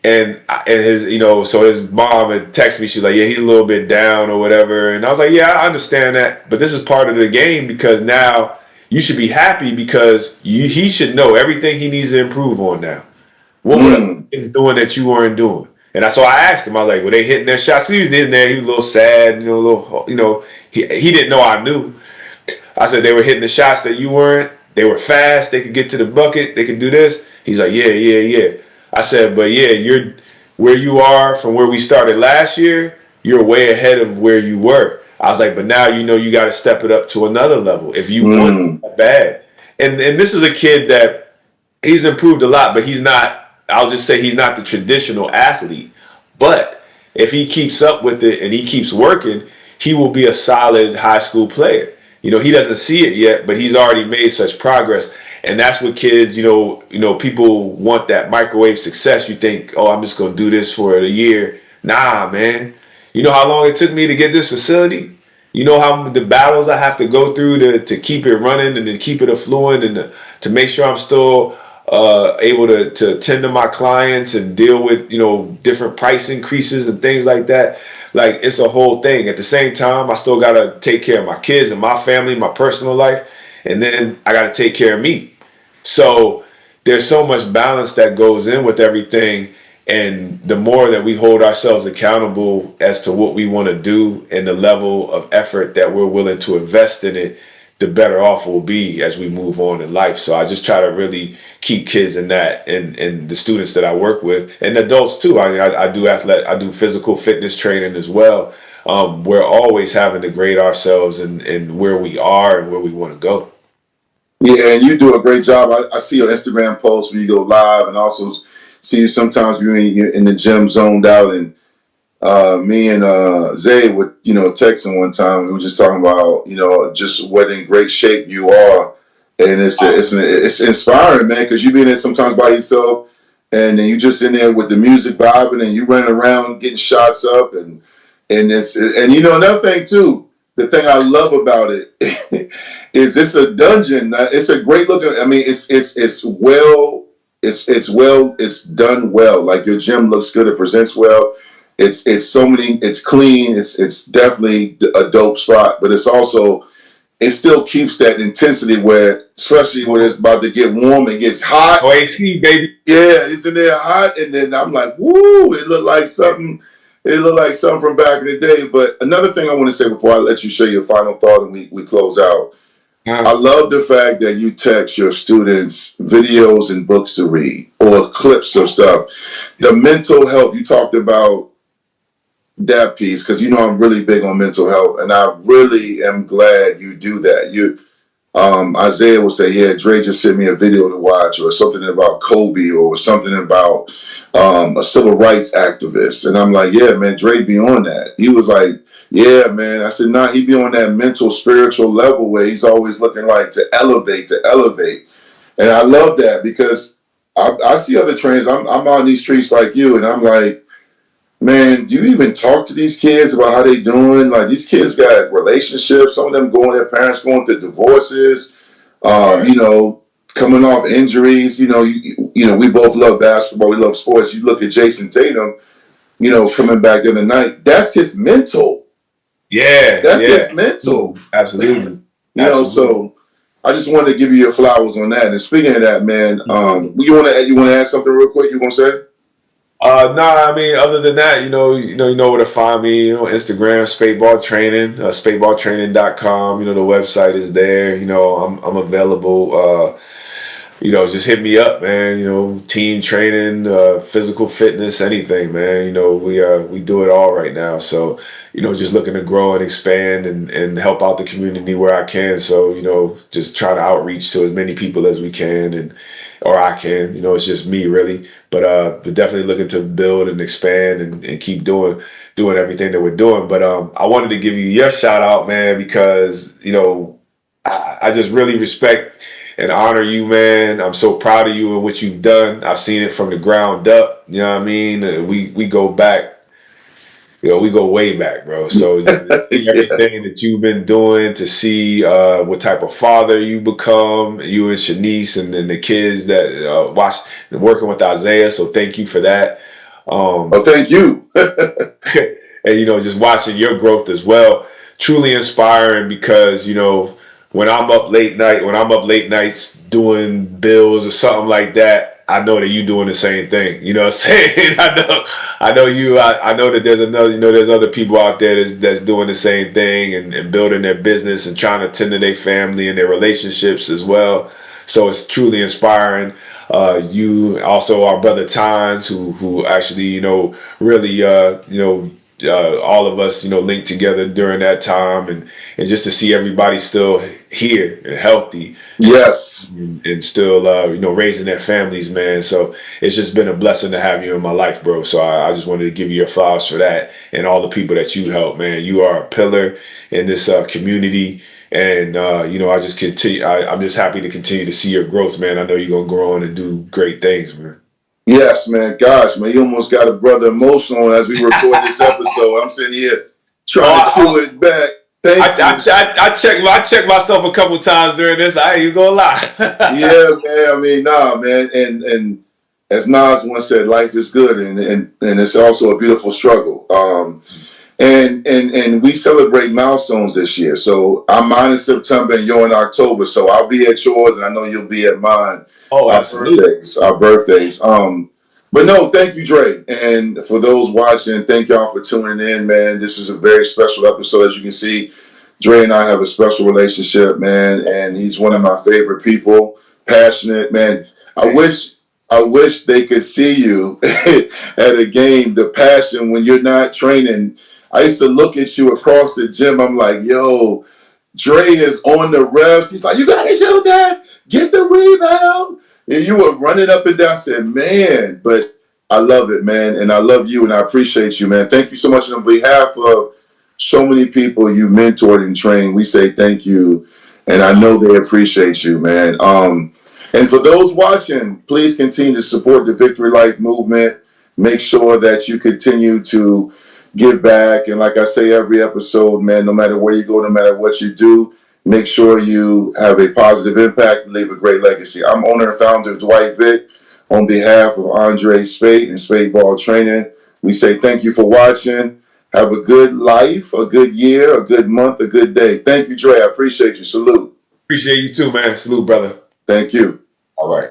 And his, so his mom had texted me. She's like, yeah, he's a little bit down or whatever. And I was like, yeah, I understand that, but this is part of the game, because now you should be happy, because he should know everything he needs to improve on now. What were they doing that you weren't doing? And so I asked him, I was like, were they hitting their shots? He was in there, he was a little sad, a little, he didn't know I knew. I said, they were hitting the shots that you weren't. They were fast. They could get to the bucket. They could do this. He's like, yeah, yeah, yeah. I said, but yeah, you're where you are from where we started last year. You're way ahead of where you were. I was like, but now you got to step it up to another level if you want that bad. And this is a kid that he's improved a lot, but he's not. I'll just say he's not the traditional athlete. But if he keeps up with it and he keeps working, he will be a solid high school player. He doesn't see it yet, but he's already made such progress. And that's what kids, people want, that microwave success. You think, oh, I'm just going to do this for a year. Nah, man. You know how long it took me to get this facility? You know how the battles I have to go through to keep it running and to keep it affluent, and to make sure I'm still able to tend to my clients and deal with, different price increases and things like that. Like, it's a whole thing. At the same time, I still got to take care of my kids and my family, my personal life. And then I got to take care of me. So there's so much balance that goes in with everything. And the more that we hold ourselves accountable as to what we want to do and the level of effort that we're willing to invest in it, the better off we'll be as we move on in life. So I just try to really keep kids in that, and the students that I work with, and adults too. I do physical fitness training as well. We're always having to grade ourselves and where we are and where we want to go.
Yeah, and you do a great job. I see your Instagram posts where you go live, and also see you sometimes you're in the gym zoned out. And me and Zay would, texting one time. We were just talking about, just what in great shape you are, and it's inspiring, man, because you be in there sometimes by yourself, and then you just in there with the music vibing, and you running around getting shots up, and another thing too. The thing I love about it is it's a dungeon. It's a great looking. I mean, it's well. It's done well. Like, your gym looks good. It presents well. It's so many. It's clean. It's definitely a dope spot. But it still keeps that intensity where, especially when it's about to get warm, it gets hot.
Oh, AC, baby.
Yeah, it's in there hot, and then I'm like, woo! It looked like something. It looked like something from back in the day. But another thing I want to say before I let you share your final thought and we close out. I love the fact that you text your students videos and books to read, or clips of stuff. The mental health, you talked about that piece, because I'm really big on mental health, and I really am glad you do that. Isaiah will say, yeah, Dre just sent me a video to watch, or something about Kobe, or something about a civil rights activist. And I'm like, yeah, man, Dre be on that. He was like, yeah, man. I said, nah, he be on that mental, spiritual level where he's always looking like to elevate. And I love that, because I see other trainers. I'm out in these streets like you, and I'm like, Man, do you even talk to these kids about how they doing? Like, these kids got relationships. Some of them their parents going through divorces.
Right.
You know, coming off injuries. You know, we both love basketball. We love sports. You look at Jason Tatum. You know, coming back the other night. That's his mental.
Yeah.
That's
Yeah.
his mental.
Absolutely.
You know, so I just wanted to give you your flowers on that. And speaking of that, man, you want to add something real quick? You want to say?
No, I mean, other than that, you know where to find me. You know, Instagram, Speight Ball Training, SpeightBallTraining.com. You know, the website is there. You know, I'm available. You know, just hit me up, man. You know, team training, physical fitness, anything, man. You know, we do it all right now. So, you know, just looking to grow and expand and help out the community where I can. So, you know, just try to outreach to as many people as we can or I can. You know, it's just me really. But definitely looking to build and expand and keep doing everything that we're doing. But I wanted to give you your shout out, man, because, you know, I just really respect and honor you, man. I'm so proud of you and what you've done. I've seen it from the ground up. You know what I mean? We go back. You know, we go way back, bro. So to see everything that you've been doing, to see what type of father you become, you and Shanice, and then the kids that watch working with Isaiah. So thank you for that.
Thank you.
And you know, just watching your growth as well, truly inspiring because you know when I'm up late nights doing bills or something like that, I know that you doing the same thing. You know what I'm saying? I know you. I know that there's other people out there that's doing the same thing and building their business and trying to tend to their family and their relationships as well. So it's truly inspiring. You also our brother Tynes, who actually really all of us linked together during that time and just to see everybody still here and healthy.
Yes.
And still raising their families, man. So it's just been a blessing to have you in my life, bro. So I just wanted to give you your flowers for that and all the people that you help, man. You are a pillar in this community. And I just continue. I'm just happy to continue to see your growth, man. I know you're gonna grow on and do great things, man.
Yes, man. Gosh, man, you almost got a brother emotional as we record this episode. I'm sitting here trying to chew it back. Thank you.
I checked myself a couple times during this. I ain't even gonna lie.
Yeah, man. I mean, nah, man. And as Nas once said, life is good, and it's also a beautiful struggle. And we celebrate milestones this year. So I'm mine in September and you're in October. So I'll be at yours and I know you'll be at mine.
Oh, absolutely.
Our birthdays. But no, thank you, Dre. And for those watching, thank y'all for tuning in, man. This is a very special episode. As you can see, Dre and I have a special relationship, man. And he's one of my favorite people. Passionate, man. I wish they could see you at a game, the passion when you're not training. I used to look at you across the gym. I'm like, yo, Dre is on the refs. He's like, you got to shoot that. Get the rebound. And you were running up and down. I said, man, but I love it, man. And I love you and I appreciate you, man. Thank you so much. And on behalf of so many people you mentored and trained, we say thank you. And I know they appreciate you, man. And for those watching, please continue to support the Vicktory Life movement. Make sure that you continue to give back. And like I say every episode, man, no matter where you go, no matter what you do, make sure you have a positive impact and leave a great legacy. I'm owner and founder of Dwight Vick. On behalf of Andre Speight and SP8 Ball Training, we say thank you for watching. Have a good life, a good year, a good month, a good day. Thank you, Dre. I appreciate you. Salute.
Appreciate you too, man. Salute, brother.
Thank you.
All right.